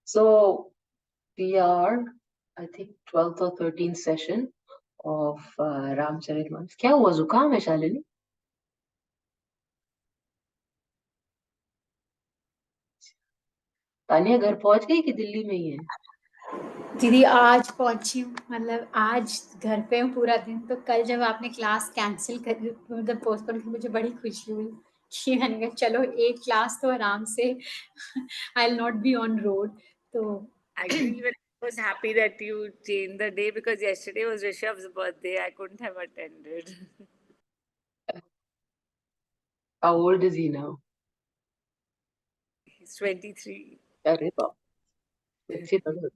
So we are, I think, 12th or 13th session of Ramcharitmanas. क्या हुआ, जुकाम है शालिनी? तानिया घर पहुंच गई कि दिल्ली में ही है? दीदी आज पहुंची हूँ, मतलब आज घर पे हूँ पूरा दिन। तो कल जब आपने क्लास कैंसिल कर, मतलब पोस्टपोन की, मुझे बड़ी खुशी हुई कि मैंने कहा चलो एक क्लास तो आराम से I will not be on road. तो Actually, even I was happy that you changed the day because yesterday was Rishabh's birthday. I couldn't have attended. How old is he now? He's 23. अरे बाप, अच्छी तरह.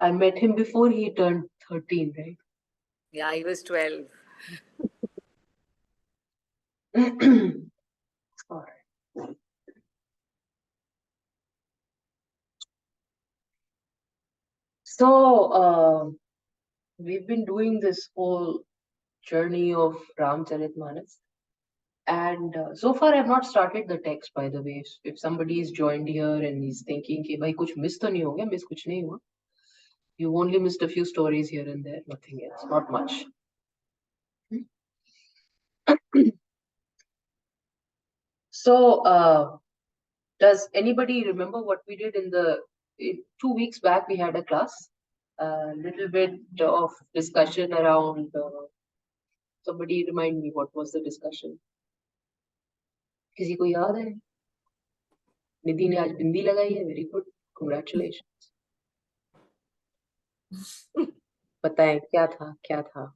I met him before he turned 13, right? Yeah, he was 12. All right. So, we've been doing this whole journey of Ramcharitmanas, and so far I've not started the text, by the way. If somebody is joined here and he's thinking कि भाई कुछ miss तो नहीं हो गया, miss कुछ नहीं हुआ. You've only missed a few stories here and there, nothing else, not much. So, does anybody remember what we did in 2 weeks back? We had a class, a little bit of discussion around. Somebody remind me, what was the discussion? किसी को याद है? निधि ने आज बिंदी लगाई है, very good, congratulations. बताएं क्या था?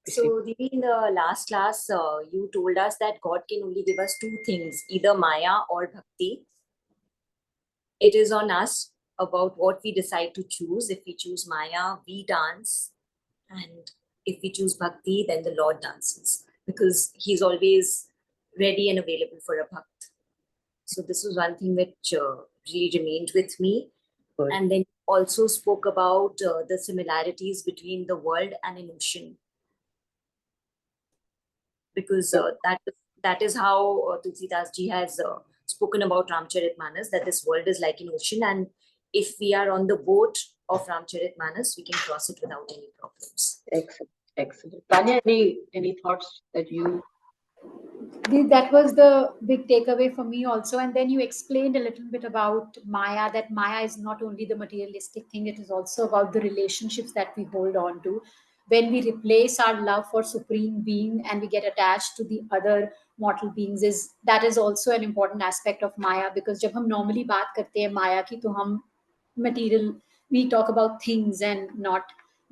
So, Devi, in the last class, you told us that God can only give us two things, either Maya or Bhakti. It is on us about what we decide to choose. If we choose Maya, we dance. And if we choose Bhakti, then the Lord dances. Because He's always ready and available for a Bhakt. So this was one thing which really remained with me. Good. And then also spoke about the similarities between the world and an ocean. Because that is how Tulsidas ji has spoken about Ramcharitmanas, that this world is like an ocean, and if we are on the boat of Ramcharitmanas, we can cross it without any problems. Excellent. Tanya, any thoughts that you? That was the big takeaway for me also. And then you explained a little bit about Maya, that Maya is not only the materialistic thing, it is also about the relationships that we hold on to. When we replace our love for Supreme Being and we get attached to the other mortal beings, that is also an important aspect of Maya. Because जब हम normally बात करते हैं माया की, तो हम material, we talk about things and not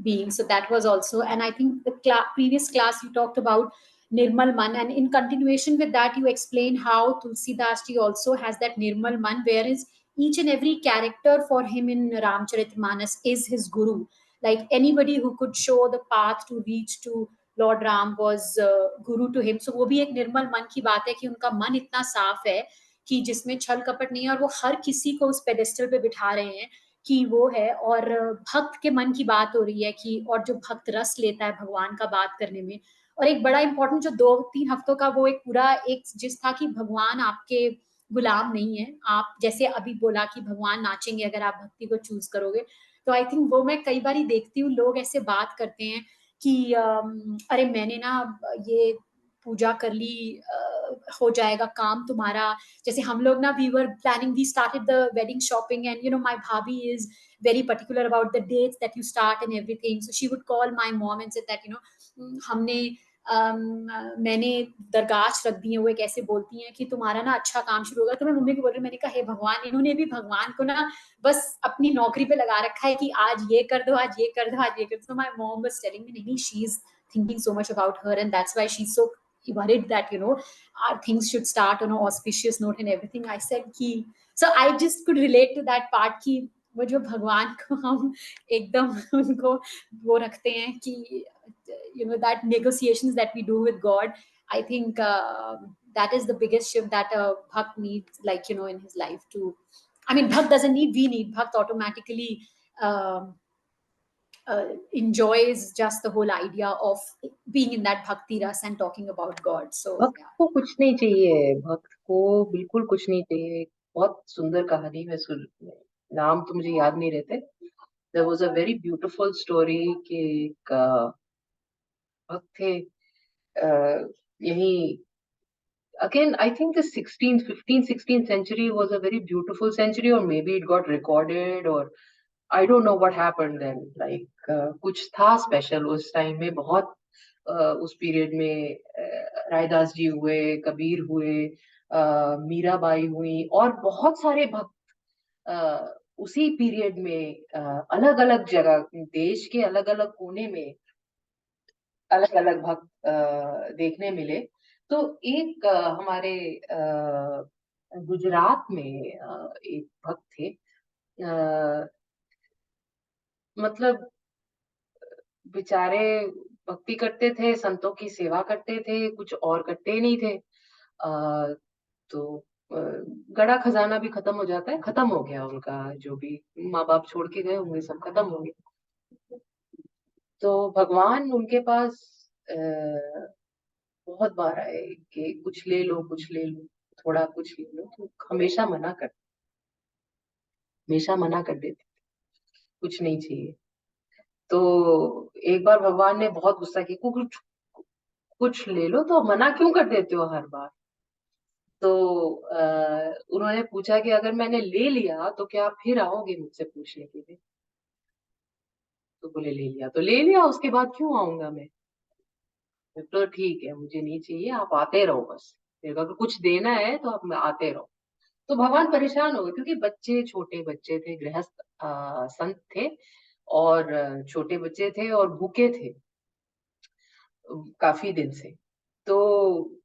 beings. So that was also, and I think the previous class you talked about Nirmal Man, and in continuation with that, you explain how Tulsidas ji also has that Nirmal Man, whereas each and every character for him in Ramcharitmanas is his guru. Like anybody who could show the path to reach to Lord Ram was guru to him. So वो भी एक निर्मल मन की बात है कि उनका मन इतना साफ है कि जिसमें छल कपट नहीं है, और वो हर किसी को उस पेडेस्टल पे बिठा रहे हैं कि वो है. और भक्त के मन की बात हो रही है कि, और जो भक्त रस लेता है भगवान का बात करने में. और एक बड़ा इंपॉर्टेंट जो 2-3 हफ्तों का वो एक पूरा एक जिस था कि भगवान आपके गुलाम नहीं है. आप जैसे अभी बोला कि भगवान नाचेंगे अगर आप भक्ति को चूज करोगे. तो आई थिंक वो मैं कई बार देखती हूँ, लोग ऐसे बात करते हैं कि अरे मैंने ना ये पूजा कर ली, हो जाएगा काम तुम्हारा. जैसे हम लोग ना, we were planning, we started the wedding shopping, and you know my bhabhi is very particular about the dates that you start and everything. So she would call my mom and said that, you know, हमने मैंने दरगाह रख दी है. वो एक ऐसे बोलती हैं कि तुम्हारा ना अच्छा काम शुरू होगा. तो मैं मम्मी को बोल रही, मैंने कहा हे भगवान, इन्होंने भी भगवान को ना बस अपनी नौकरी पे लगा रखा है कि आज ये कर दो, आज ये कर दो, आज ये कर दो. So my mom was telling me, नहीं, she is thinking so much about her, and that's why she's so worried that, you know, our things should start on an auspicious note and everything. I said कि, so I just could relate to that part कि वो जो भगवान को हम एकदम उनको वो रखते हैं कि, you know, that negotiations that we do with God, I think that is the biggest shift that a bhakt needs, like, you know, in his life to, I mean, bhakt doesn't need, we need. Bhakt automatically enjoys just the whole idea of being in that bhakti ras and talking about God. So भक्त को कुछ नहीं चाहिए, भक्त को बिल्कुल कुछ नहीं चाहिए। बहुत सुंदर कहानी है, नाम तो मुझे याद नहीं रहते। There was a very beautiful story कि एक भक्त थे, यही again I think the 16th 15th 16th century was a very beautiful century, or maybe it got recorded, or I don't know what happened then, like कुछ था special उस time में, बहुत उस पीरियड में रायदास जी हुए, कबीर हुए, मीराबाई हुई, और बहुत सारे भक्त उसी पीरियड में अलग अलग जगह, देश के अलग अलग कोने में अलग अलग भक्त देखने मिले। तो एक हमारे गुजरात में एक भक्त थे, मतलब बेचारे भक्ति करते थे, संतों की सेवा करते थे, कुछ और करते ही नहीं थे। तो गड़ा खजाना भी खत्म हो जाता है, खत्म हो गया उनका, जो भी माँ बाप छोड़ के गए होंगे सब खत्म हो गए। तो भगवान उनके पास बहुत बार आए कि कुछ ले लो, कुछ ले लो, थोड़ा कुछ ले लो, तो हमेशा मना कर देते, कुछ नहीं चाहिए। तो एक बार भगवान ने बहुत गुस्सा किया, कुछ ले लो, तो मना क्यों कर देते हो हर बार? तो उन्होंने पूछा कि अगर मैंने ले लिया तो क्या आप फिर आओगे मुझसे पूछने के लिए? तो बोले ले लिया तो ले लिया, उसके बाद क्यों आऊंगा मैं? तो ठीक है, मुझे नहीं चाहिए, आप आते रहो बस, मेरे को अगर कुछ देना है तो आप आते रहो। तो भगवान परेशान हो गए, क्योंकि बच्चे, छोटे बच्चे थे, गृहस्थ संत थे, और छोटे बच्चे थे और भूखे थे काफी दिन से। तो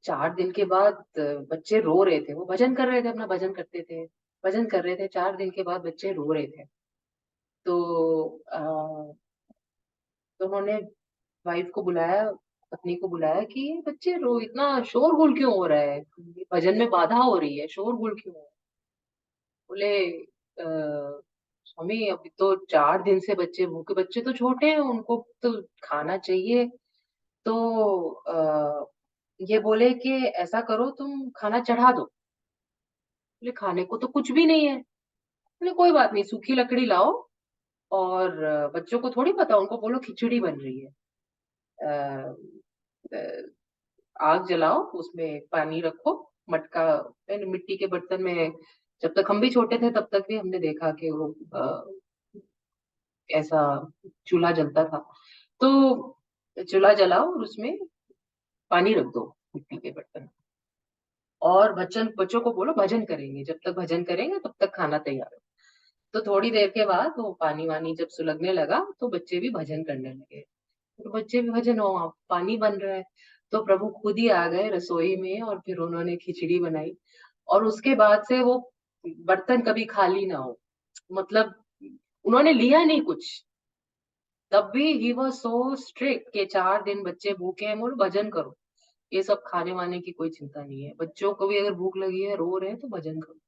4 दिन के बाद बच्चे रो रहे थे, वो भजन कर रहे थे, अपना भजन करते थे, भजन कर रहे थे, 4 दिन के बाद बच्चे रो रहे थे। तो तो उन्होंने वाइफ को बुलाया, पत्नी को बुलाया कि ये बच्चे रो, इतना शोरगुल क्यों हो रहा है, भजन में बाधा हो रही है, शोरगुल क्यों हो रहा है? बोले स्वामी अभी तो 4 दिन से बच्चे भूखे, बच्चे तो छोटे हैं, उनको तो खाना चाहिए। तो ये बोले कि ऐसा करो, तुम खाना चढ़ा दो। बोले खाने को तो कुछ भी नहीं है। बोले कोई बात नहीं, सूखी लकड़ी लाओ, और बच्चों को थोड़ी पता, उनको बोलो खिचड़ी बन रही है। अ, अ, आग जलाओ, उसमें पानी रखो, मटका, मिट्टी के बर्तन में। जब तक हम भी छोटे थे तब तक भी हमने देखा कि वो ऐसा चूल्हा जलता था। तो चूल्हा जलाओ और उसमें पानी रख दो, मिट्टी के बर्तन में। और बच्चों को बोलो भजन करेंगे, जब तक भजन करेंगे तब तक खाना तैयार है। तो थोड़ी देर के बाद वो पानी वानी जब सुलगने लगा तो बच्चे भी भजन करने लगे। तो बच्चे भी भजन, हो पानी बन रहा है, तो प्रभु खुद ही आ गए रसोई में, और फिर उन्होंने खिचड़ी बनाई। और उसके बाद से वो बर्तन कभी खाली ना हो, मतलब उन्होंने लिया नहीं कुछ। तब भी ही वाज सो स्ट्रिक्ट कि 4 दिन बच्चे भूखे हैं, बोलो भजन करो, ये सब खाने वाने की कोई चिंता नहीं है, बच्चों को भी अगर भूख लगी है, रो रहे हैं, तो भजन करो।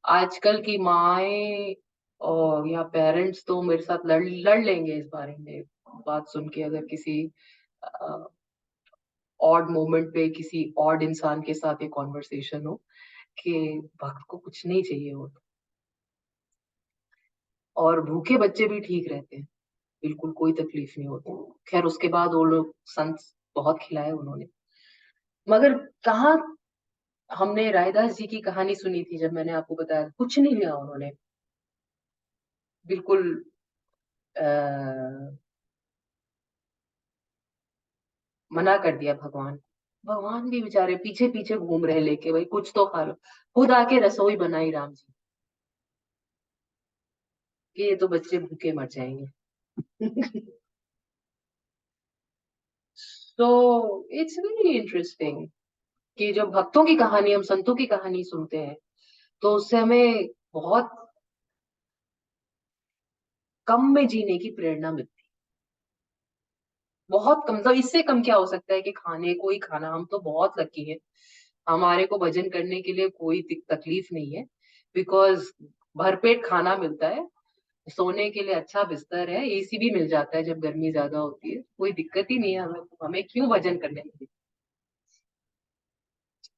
आजकल की माए और या पेरेंट्स तो मेरे साथ लड़ लेंगे इस बारे में, बात सुन के, अगर किसी ऑड मोमेंट पे किसी ऑड इंसान के साथ ये कॉन्वर्सेशन हो कि भक्त को कुछ नहीं चाहिए होता, और भूखे बच्चे भी ठीक रहते हैं, बिल्कुल कोई तकलीफ नहीं होती। खैर उसके बाद वो लोग संत बहुत खिलाए उन्होंने। मगर कहाँ हमने रायदास जी की कहानी सुनी थी, जब मैंने आपको बताया कुछ नहीं लिया उन्होंने, बिल्कुल मना कर दिया भगवान। भगवान भी बेचारे पीछे पीछे घूम रहे लेके, भाई कुछ तो खा लो, खुद आके रसोई बनाई राम जी कि ये तो बच्चे भूखे मर जाएंगे। तो इट्स वेरी इंटरेस्टिंग कि जब भक्तों की कहानी, हम संतों की कहानी सुनते हैं, तो उससे हमें बहुत कम में जीने की प्रेरणा मिलती है, बहुत कम। तो इससे कम क्या हो सकता है कि खाने को ही खाना, हम तो बहुत लकी है, हमारे को भजन करने के लिए कोई तकलीफ नहीं है, बिकॉज भरपेट खाना मिलता है, सोने के लिए अच्छा बिस्तर है, एसी भी मिल जाता है जब गर्मी ज्यादा होती है, कोई दिक्कत ही नहीं है हमें, हमें क्यों वजन करने में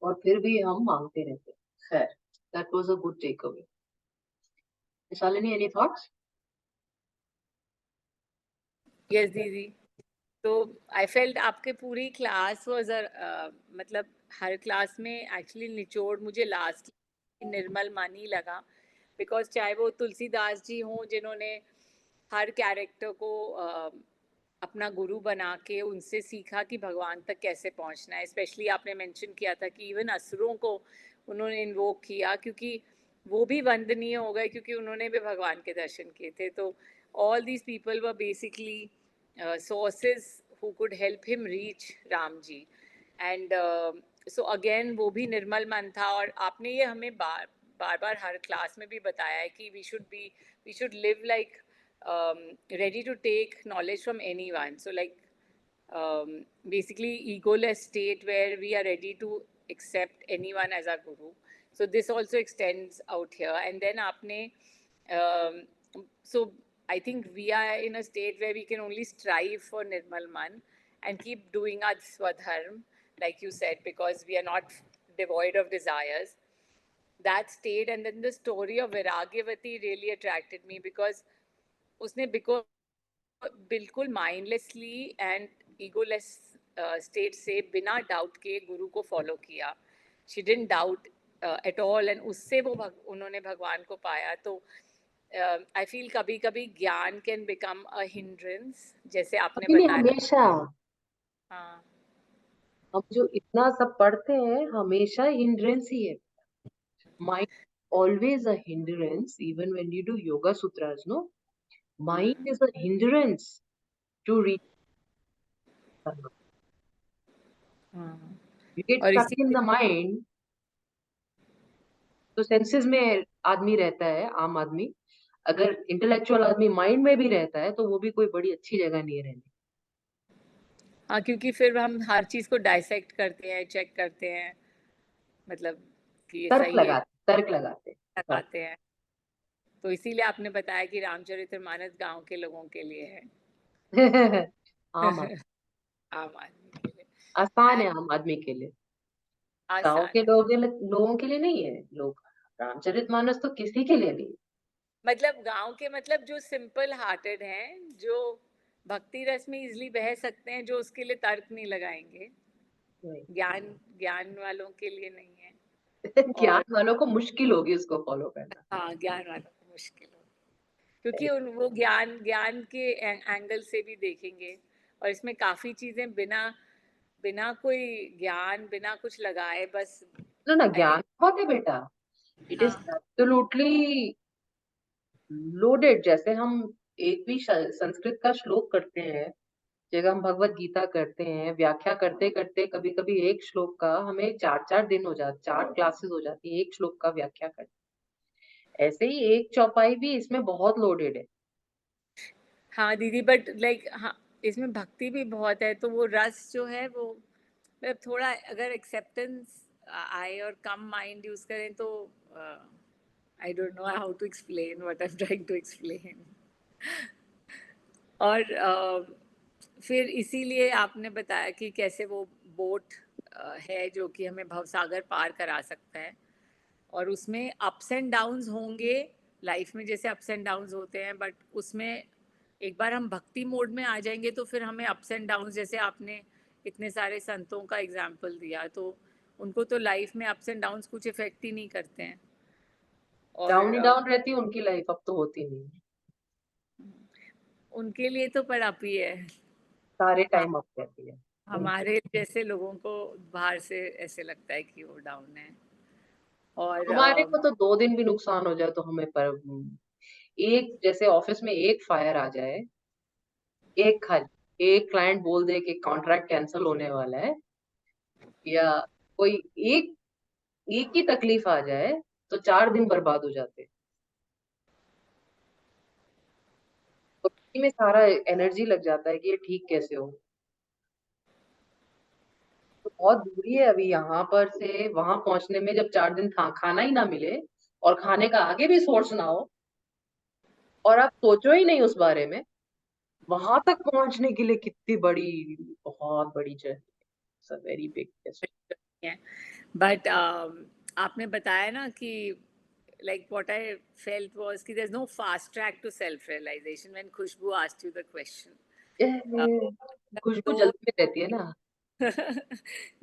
और फिर भी हम मांगते रहते हैं। खैर, that was a good takeaway. Shalini, any thoughts? Yes didi. तो आई फेल्ट आपके पूरी क्लास वाज मतलब हर क्लास में एक्चुअली निचोड़ मुझे लास्ट निर्मल मानी लगा, बिकॉज चाहे वो तुलसीदास जी हों जिन्होंने हर कैरेक्टर को अपना गुरु बना के उनसे सीखा कि भगवान तक कैसे पहुंचना है। स्पेशली आपने मेंशन किया था कि इवन असुरों को उन्होंने इन्वोक किया, क्योंकि वो भी वंदनीय हो गए क्योंकि उन्होंने भी भगवान के दर्शन किए थे। तो all these people were basically sources who could help him reach Ram ji. And so again वो भी निर्मल मन था। और आपने ये हमें बार बार हर क्लास में भी बताया है कि we should live like ready to take knowledge from anyone. So like basically egoless state where we are ready to accept anyone as our guru. So this also extends out here. And then aapne so I think we are in a state where we can only strive for nirmal man and keep doing our swadharm, like you said, because we are not devoid of desires. That state, and then the story of Viragyavati really attracted me because उसने बिल्कुल mindlessly and egoless state से बिना doubt के गुरु को follow किया। She didn't doubt at all, and उससे वो उन्होंने भगवान को पाया। तो आई फील कभी कभी ज्ञान कैन बिकम अ हिंड्रेंस, जैसे आपने नहीं, बताया। हमेशा हाँ हम जो इतना सब पढ़ते हैं हमेशा हिंड्रेंस ही है। Mind always a hindrance, even when you do yoga sutras, no? Mind is a hindrance to reach dharma. हाँ। You get और stuck इसी in the mind, तो सेंसेस में आदमी रहता है, आम आदमी। अगर इंटेलेक्चुअल आदमी माइंड में भी रहता है तो वो भी कोई बड़ी अच्छी जगह नहीं है रहने। हाँ, क्योंकि फिर हम हर चीज को डाइसेक्ट करते हैं, चेक करते हैं, मतलब कि ये सही है, तर्क लगाते हैं। लगाते हैं। तो इसीलिए आपने बताया कि रामचरितमानस गांव के लोगों के लिए है। आम आदमी, आम आदमी के लिए आसान है आम आदमी के लिए, गाँव आसान के है। लोगों के लिए नहीं है। लोग रामचरितमानस तो किसी के लिए नहीं है। मतलब गांव के, मतलब जो सिंपल हार्टेड हैं, जो भक्ति रस में इजिली बह सकते हैं, जो उसके लिए तर्क नहीं लगाएंगे। नहीं। ज्ञान ज्ञान वालों के लिए नहीं है। ज्ञान और वालों को मुश्किल होगी उसको फॉलो करना। हाँ, ज्ञान वालों को मुश्किल हो, क्योंकि वो ज्ञान ज्ञान के एंगल से भी देखेंगे। और इसमें काफी चीजें बिना बिना कोई ज्ञान, बिना कुछ लगाए बस। ना आई ज्ञान थिंक बहुत है बेटा। इट इज हाँ एब्सोल्युटली लोडेड। जैसे हम एक भी संस्कृत का श्लोक करते हैं, जब हम भगवत गीता करते हैं, व्याख्या करते करते कभी कभी एक श्लोक का हमें 4 4 दिन हो जाते, 4 क्लासेस हो जाती है एक श्लोक का व्याख्या करते। ऐसे ही एक चौपाई भी इसमें बहुत लोडेड है। हाँ दीदी, बट लाइक हाँ, इसमें भक्ति भी बहुत है, तो वो रस जो है वो मतलब थोड़ा अगर एक्सेप्टेंस आए और कम माइंड यूज करें तो I don't know how to explain what I am trying to explain. और फिर इसीलिए आपने बताया कि कैसे वो बोट है जो कि हमें भवसागर पार करा सकता है। और उसमें अप्स एंड डाउन्स होंगे लाइफ में, जैसे अप्स एंड डाउन्स होते हैं, बट उसमें एक बार हम भक्ति मोड में आ जाएंगे तो फिर हमें अप्स एंड डाउन्स, जैसे आपने इतने सारे संतों का एग्जाम्पल दिया, तो उनको तो लाइफ में अप्स एंड डाउन्स कुछ इफेक्ट ही नहीं करते हैं। और डाउन ही डाउन रहती है उनकी लाइफ, अब तो होती नहीं है। उनके लिए तो पड़ापी है। सारे हाँ, टाइम अप रहती है। हमारे जैसे लोगों को बाहर से ऐसे लगता है कि वो डाउन है। और हमारे को तो 2 दिन भी नुकसान हो जाए तो हमें पर एक जैसे ऑफिस में एक फायर आ जाए, एक खाली एक क्लाइंट बोल दे कि कॉन्ट्रैक्ट कैंसिल होने वाला है, या कोई एक एक ही तकलीफ आ जाए तो 4 दिन बर्बाद हो जाते हैं। तो इसी में सारा एनर्जी लग जाता है कि ये ठीक कैसे हो। तो बहुत दूरी है अभी यहाँ पर से वहां पहुंचने में, जब 4 दिन खाना ही ना मिले और खाने का आगे भी सोर्स ना हो, और आप सोचो ही नहीं उस बारे में, वहां तक पहुंचने के लिए कितनी बड़ी, बहुत बड़ी जर्नी, वेरी बिग। बट आपने बताया ना कि like what I felt was कि there's no fast track to self realization when Khushbu asked you the question. खुशबू दो जल्दी में रहती है ना।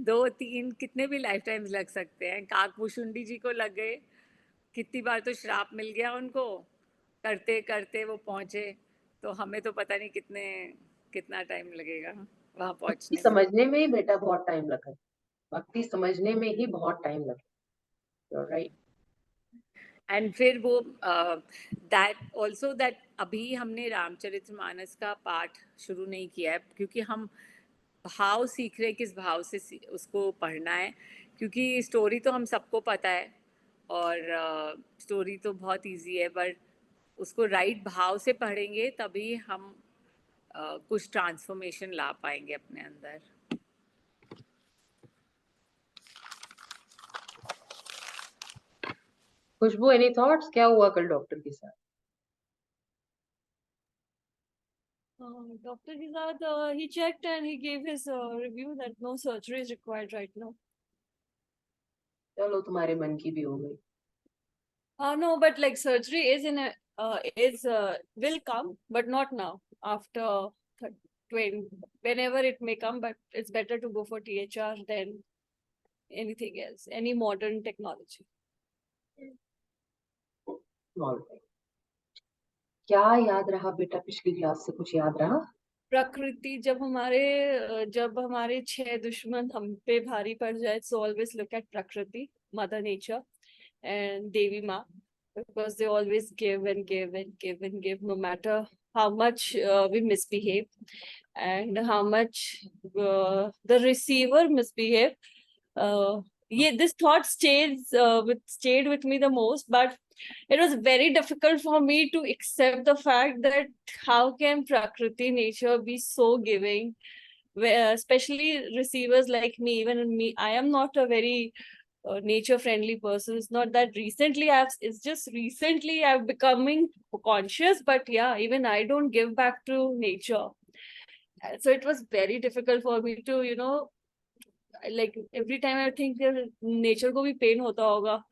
2-3 कितने भी लाइफ टाइम्स लग सकते हैं। काकभूषुंडी जी को लग गए, कितनी बार तो श्राप मिल गया उनको, करते करते वो पहुंचे। तो हमें तो पता नहीं कितना टाइम लगेगा वहां भक्ति पहुंचने में। समझने में ही बेटा बहुत टाइम लगा, भक्ति समझने में ही बहुत टाइम लगा, राइट। एंड फिर वो दैट ऑल्सो दैट अभी हमने रामचरितमानस का पाठ शुरू नहीं किया है, क्योंकि हम भाव सीख रहे किस भाव से उसको पढ़ना है। क्योंकि स्टोरी तो हम सबको पता है, और स्टोरी तो बहुत इजी है, बट उसको राइट भाव से पढ़ेंगे तभी हम कुछ ट्रांसफॉर्मेशन ला पाएंगे अपने अंदर। खुशबू, एनी थॉट्स, क्या हुआ कल डॉक्टर के साथ? Doctor के साथ he checked and he gave his review that no surgery is required right now. चलो तुम्हारे मन की भी हो गई। No, but like surgery is will come, but not now. After 20, whenever it may come, but it's better to go for THR than anything else, any modern technology. Alright. क्या याद रहा बेटा पिछली क्लास से, कुछ याद रहा? प्रकृति, जब हमारे 6 दुश्मन हम पे भारी पड़ जाए, so always look at प्रकृति, mother nature and Devi Ma, because they always give and give and give and give, no matter how much we misbehave and how much the receiver misbehave. This thought stayed with me the most, but it was very difficult for me to accept the fact that how can Prakriti nature be so giving, especially receivers like me. Even me, I am not a very nature friendly person. It's not that recently it's just recently I've becoming conscious, but yeah, even I don't give back to nature. So it was very difficult for me to like every time I think nature को भी pain होता होगा,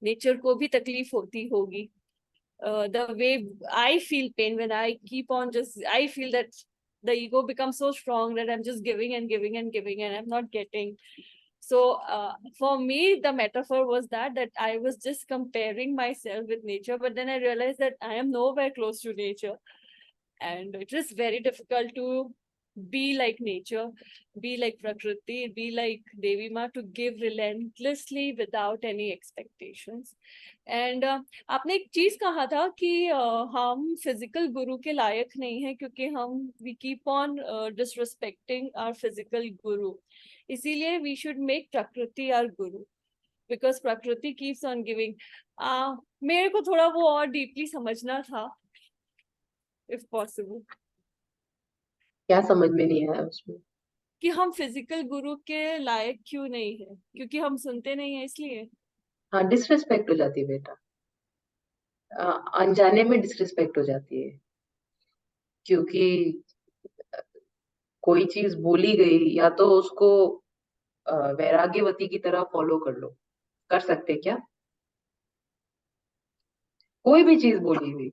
nature को भी तकलीफ होती होगी. The way I feel pain when I keep on I feel that the ego becomes so strong that I'm just giving and giving and giving and I'm not getting. So for me, the metaphor was that I was just comparing myself with nature, but then I realized that I am nowhere close to nature. And it is very difficult to be like nature, be like Prakriti, be like Devi Ma, to give relentlessly without any expectations. And आपने एक चीज कहा था कि हम physical गुरु के लायक नहीं है, क्योंकि हम we keep on disrespecting our physical guru. इसीलिए we should make Prakriti our guru, because Prakriti keeps on giving. मेरे को थोड़ा वो और डीपली समझना था, if possible. क्या समझ में नहीं आया उसमें? कि हम फिजिकल गुरु के लायक क्यों नहीं है, क्योंकि हम सुनते नहीं है इसलिए। हाँ, डिसरिस्पेक्ट हो जाती है बेटा, अनजाने में डिसरिस्पेक्ट हो जाती है, क्योंकि कोई चीज बोली गई या तो उसको वैराग्यवती की तरह फॉलो कर लो, कर सकते क्या? कोई भी चीज बोली हुई,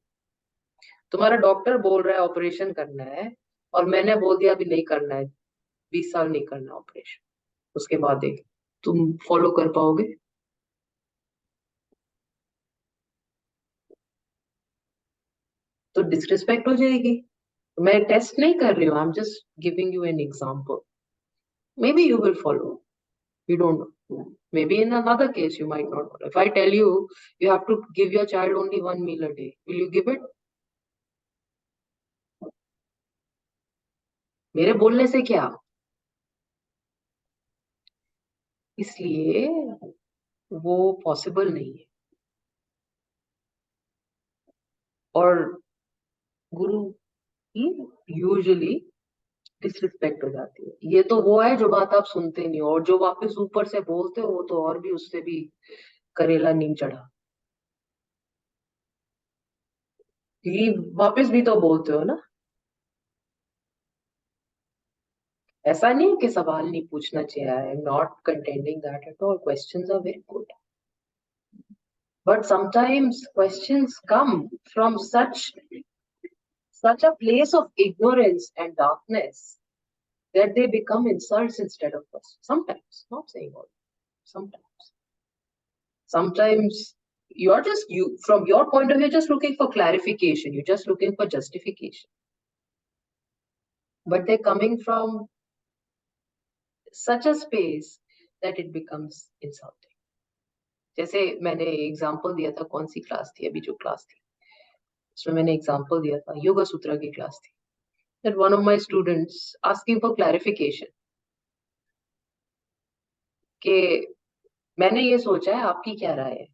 तुम्हारा डॉक्टर बोल रहा है ऑपरेशन करना है और मैंने बोल दिया अभी नहीं करना है, 20 साल नहीं करना ऑपरेशन, उसके बाद देख तुम फॉलो कर पाओगे? तो डिसरिस्पेक्ट हो जाएगी। मैं टेस्ट नहीं कर रही हूँ, I am just giving you an example. Maybe you will follow, you don't know. Maybe in another case you might not follow. If I tell you you have to give your child only 1 meal a day, will you give it? मेरे बोलने से क्या? इसलिए वो possible नहीं है। और गुरु की यूजुअली डिसरिस्पेक्ट हो जाती है। ये तो वो है जो बात आप सुनते नहीं हो, और जो वापस ऊपर से बोलते हो वो तो और भी, उससे भी करेला नहीं चढ़ा। लीव वापस भी तो बोलते हो ना। ऐसा नहीं है कि सवाल नहीं पूछना चाहिए। I am not contending that at all, questions are very good, but sometimes questions come from such a place of ignorance and darkness that they become insults instead of questions. Sometimes, not saying all, sometimes you're just, you from your point of view, just looking for clarification, you're just looking for justification, but they're coming from such a space that it becomes insulting. जैसे मैंने example दिया था, कौन सी class थी अभी जो class थी उसमें मैंने एग्जांपल दिया था, योगा सूत्रा की क्लास थी, that one of my students asking for clarification कि मैंने ये सोचा है, आपकी क्या राय है।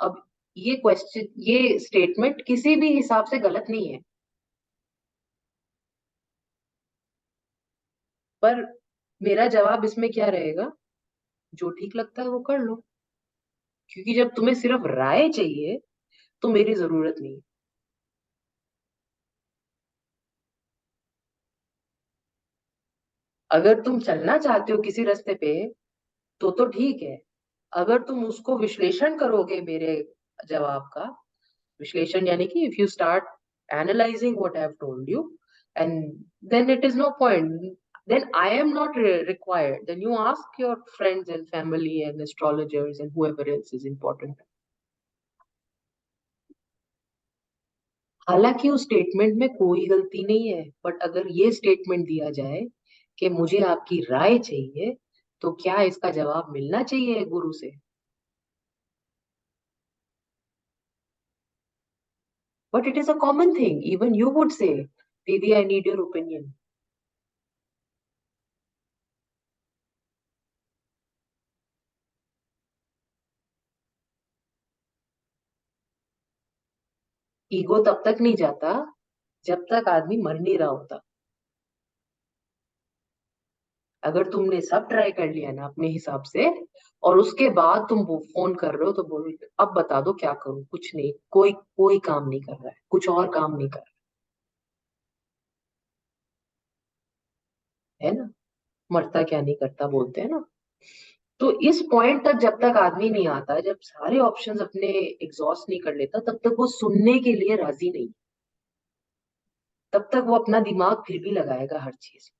अब ये क्वेश्चन, ये स्टेटमेंट किसी भी हिसाब से गलत नहीं है, पर मेरा जवाब इसमें क्या रहेगा, जो ठीक लगता है वो कर लो, क्योंकि जब तुम्हें सिर्फ राय चाहिए तो मेरी जरूरत नहीं है। अगर तुम चलना चाहते हो किसी रास्ते पे तो ठीक है, अगर तुम उसको विश्लेषण करोगे मेरे जवाब का, विश्लेषण यानी कि if you start analyzing what I have told you, and then it is no point, then I am not required, then you ask your friends and family and astrologers and whoever else is important. हालांकि उस statement में कोई गलती नहीं है, but अगर ये statement दिया जाए कि मुझे आपकी राय चाहिए, तो क्या इसका जवाब मिलना चाहिए गुरु से। But it is a common thing. Even you would say, Didi, I need your opinion. Ego तब तक नहीं जाता जब तक आदमी मर नहीं रहा होता। अगर तुमने सब ट्राई कर लिया ना अपने हिसाब से, और उसके बाद तुम वो फोन कर रहे हो तो बोलो अब बता दो क्या करूं, कुछ नहीं, कोई कोई काम नहीं कर रहा है, कुछ और काम नहीं कर रहा है ना, मरता क्या नहीं करता बोलते हैं ना। तो इस पॉइंट तक जब तक आदमी नहीं आता, जब सारे ऑप्शंस अपने एग्जॉस्ट नहीं कर लेता, तब तक वो सुनने के लिए राजी नहीं, तब तक वो अपना दिमाग फिर भी लगाएगा हर चीज।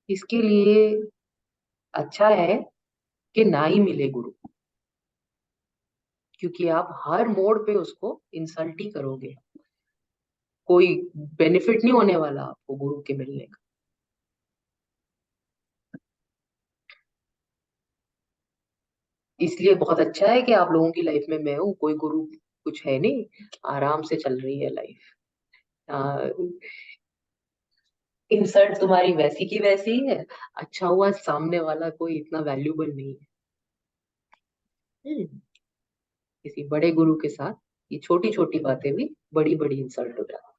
इसके लिए अच्छा है कि ना ही मिले गुरु, क्योंकि आप हर मोड़ पे उसको इंसल्ट ही करोगे, कोई बेनिफिट नहीं होने वाला आपको गुरु के मिलने का। इसलिए बहुत अच्छा है कि आप लोगों की लाइफ में मैं हूँ, कोई गुरु कुछ है नहीं, आराम से चल रही है लाइफ। इंसल्ट तुम्हारी वैसी की वैसी ही है, अच्छा हुआ सामने वाला कोई इतना वैल्यूबल नहीं है। किसी बड़े गुरु के साथ ये छोटी छोटी बातें भी बड़ी बड़ी इंसल्ट हो जाती।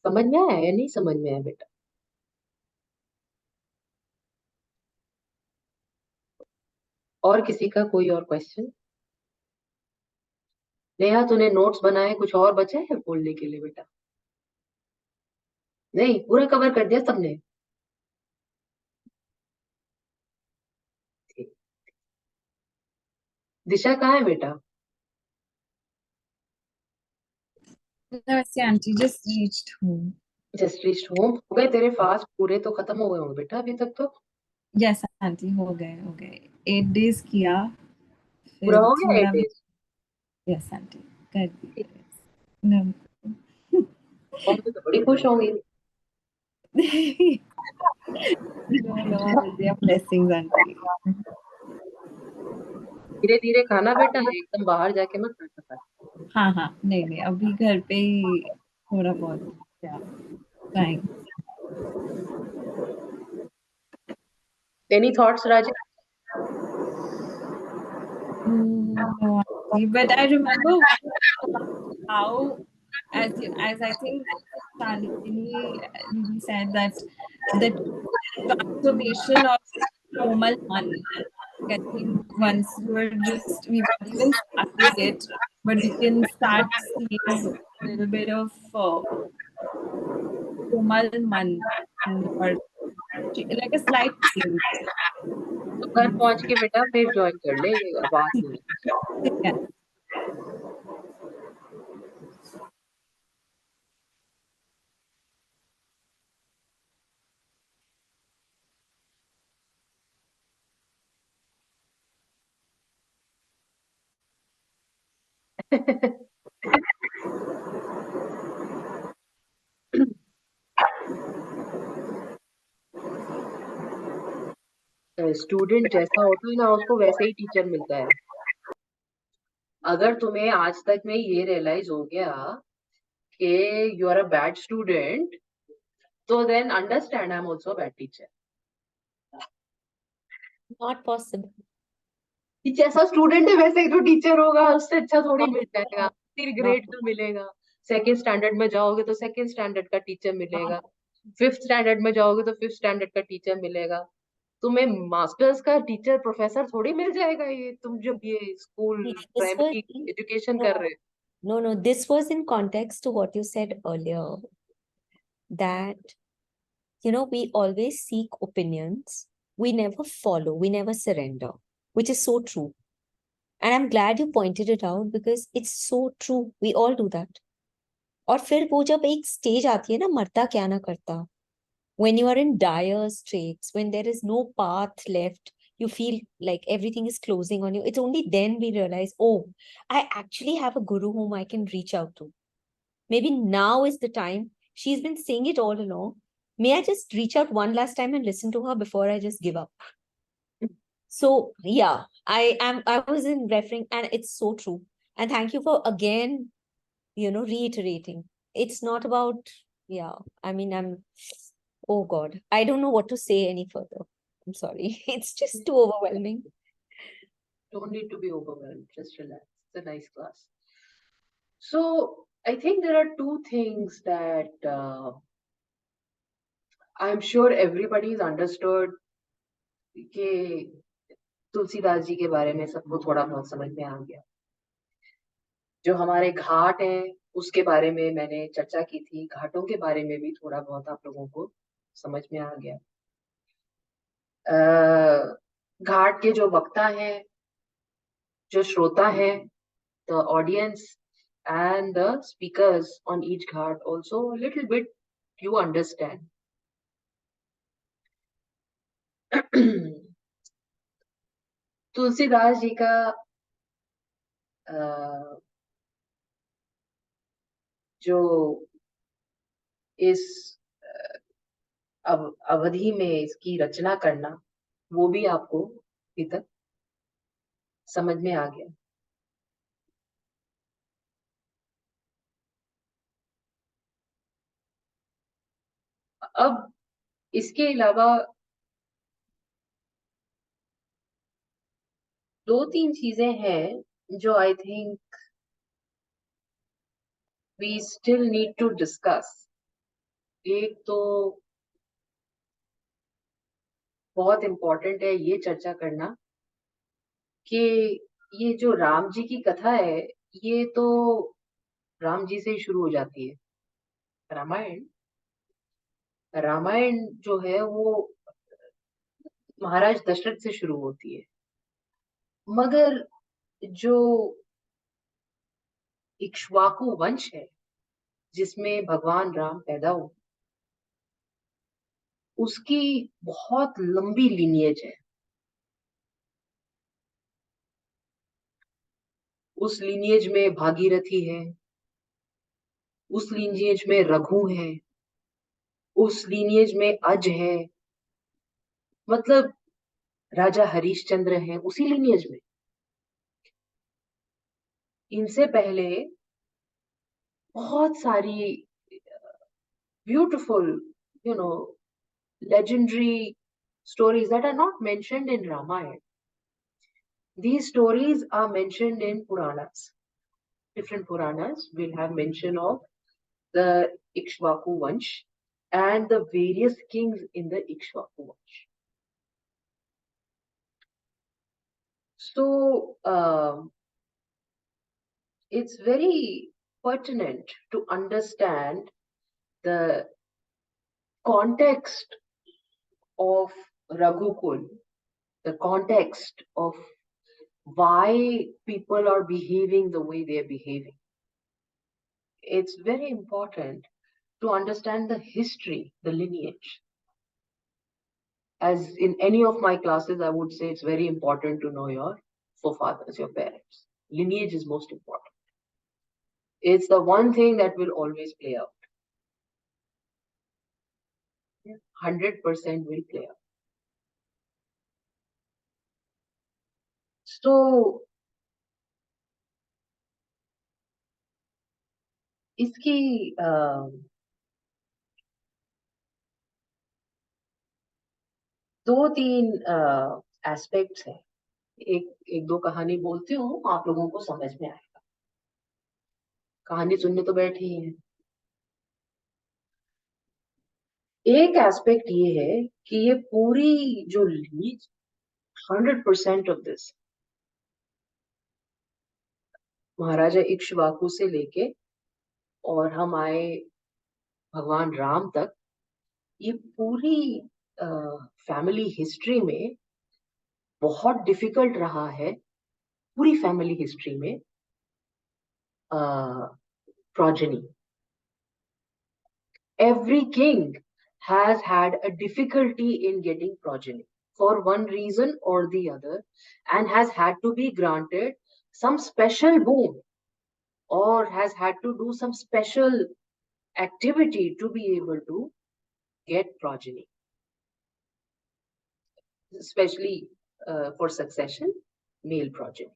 समझ में आया या नहीं समझ में आया बेटा? और किसी का कोई और क्वेश्चन? नेहा, तूने नोट्स बनाए, कुछ और बचे हैं बोलने के लिए बेटा? नहीं, पूरा कवर कर दिया सबने? ठीक। दिशा कहाँ है बेटा? नमस्ते aunty, just reached home. Just reached home? हो गए तेरे फास्ट पूरे तो खत्म हो गए होंगे बेटा अभी तक तो? यस आंटी, हो गए 8 डेज किया, पूरा फिर हो गया 8 थोड़ा डेज? यस आंटी कर दिया। मम्मी तो बड़ी खुश होंगी। No they are blessings aunty. धीरे धीरे खाना बेटा, एकदम बाहर जाके मत खा। हाँ नहीं अभी घर पे ही थोड़ा बहुत trying. Any thoughts Raja? No, aunty, but I remember how, as I think Shalini said that transformation of Komal Man. I think once we won't even start with it, but we can start seeing a little bit of Komal Man in your, like a slight change. तो घर पहुंच के बेटा फिर join कर ले, ये आवाज नहीं। Yeah. स्टूडेंट जैसा होता है ना, उसको वैसे ही टीचर मिलता है। अगर तुम्हें आज तक में ये रियलाइज हो गया कि you are a bad student, तो then understand I am also bad teacher. Not possible. जैसा स्टूडेंट है वैसे ही तो टीचर होगा, उससे अच्छा थोड़ी मिल जाएगा, फिर ग्रेड Not तो मिलेगा। सेकेंड स्टैंडर्ड में जाओगे तो सेकेंड स्टैंडर्ड का टीचर मिलेगा, फिफ्थ स्टैंडर्ड में जाओगे तो फिफ्थ स्टैंडर्ड का टीचर मिलेगा। तुम्हें मास्टर्स का टीचर प्रोफेसर थोड़ी मिल जाएगा, ये तुम जब ये school This was primary education कर रहे हो। no. This was in context to what you said earlier, that we always seek opinions. We never follow. We never surrender, which is so true. And I'm glad you pointed it out because it's so true. We all do that. और फिर वो जब एक stage आती है ना, मरता क्या ना करता, when you are in dire straits, when there is no path left, you feel like everything is closing on you. It's only then we realize, oh, I actually have a guru whom I can reach out to. Maybe now is the time. She's been saying it all along. May I just reach out one last time and listen to her before I just give up? So yeah, I was in referring, and it's so true. And thank you for again, reiterating. It's not about, I mean, oh God, I don't know what to say any further. I'm sorry. It's just too overwhelming. Don't need to be overwhelmed, just relax. It's a nice class. So I think there are two things that I'm sure everybody's understood कि तुलसीदास जी के बारे में सबको थोड़ा बहुत समझ में आ गया। जो हमारे घाट हैं उसके बारे में मैंने चर्चा की थी, घाटों के बारे में भी थोड़ा बहुत आप लोगों को समझ में आ गया। घाट के जो वक्ता हैं, जो श्रोता हैं, the audience and the speakers on each ghat also a little bit you understand. Tulsidas ji का जो इस अवधि में इसकी रचना करना, वो भी आपको अभी तक समझ में आ गया। अब इसके अलावा दो तीन चीजें हैं जो I think we still need to discuss. एक तो बहुत इम्पोर्टेंट है ये चर्चा करना कि ये जो राम जी की कथा है, ये तो राम जी से ही शुरू हो जाती है। रामायण रामायण जो है वो महाराज दशरथ से शुरू होती है, मगर जो इक्ष्वाकु वंश है जिसमें भगवान राम पैदा हुए, उसकी बहुत लंबी लिनियज है। उस लिनियज में भागीरथी है, उस लिनियज में रघु है, उस लिनियज में अज है, मतलब राजा हरिश्चंद्र है उसी लिनियज में। इनसे पहले बहुत सारी beautiful legendary stories that are not mentioned in Ramayana. These stories are mentioned in Puranas. Different Puranas will have mention of the Ikshvaku Vansh and the various kings in the Ikshvaku Vansh. So it's very pertinent to understand the context of Raghukul, the context of why people are behaving the way they are behaving. It's very important to understand the history, the lineage. As in any of my classes, I would say it's very important to know your forefathers, your parents. Lineage is most important. It's the one thing that will always play out. 100% will play out. So, इसकी दो तीन aspects हैं. एक दो कहानी बोलती हूँ, आप लोगों को समझ में आएगा. कहानी सुनने तो बैठे ही हैं. एक एस्पेक्ट ये है कि ये पूरी जो लीज 100% ऑफ दिस महाराजा इक्ष्वाकु से लेके और हम आए भगवान राम तक, ये पूरी फैमिली हिस्ट्री में बहुत डिफिकल्ट रहा है. पूरी फैमिली हिस्ट्री में progeny. Every king has had a difficulty in getting progeny for one reason or the other, and has had to be granted some special boon or has had to do some special activity to be able to get progeny, especially for succession, male progeny.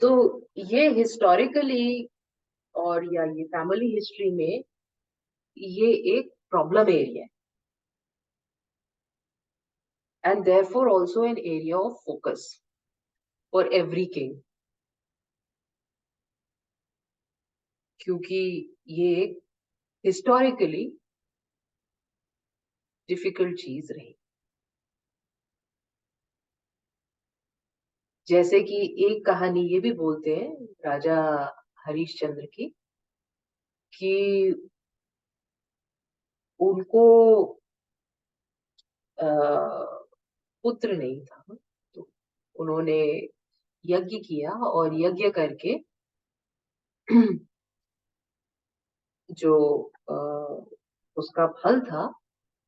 तो ये historically और या ये family history में ये एक problem area है, and therefore also an area of focus for every king, क्योंकि ये एक हिस्टोरिकली डिफिकल्ट चीज रही. जैसे कि एक कहानी ये भी बोलते हैं राजा हरिश्चंद्र की, कि उनको पुत्र नहीं था, तो उन्होंने यज्ञ किया और यज्ञ करके जो उसका फल था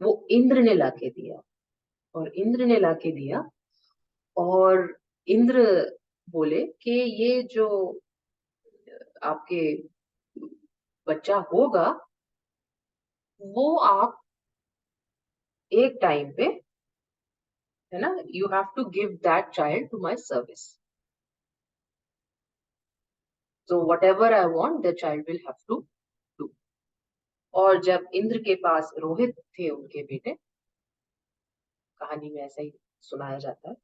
वो इंद्र ने लाके दिया, और इंद्र ने लाके दिया, और इंद्र बोले कि ये जो आपके बच्चा होगा वो आप एक टाइम पे, है ना, you have to give that child to my service, so whatever I want the child will have to do. और जब इंद्र के पास रोहित थे, उनके बेटे, कहानी में ऐसा ही सुनाया जाता है,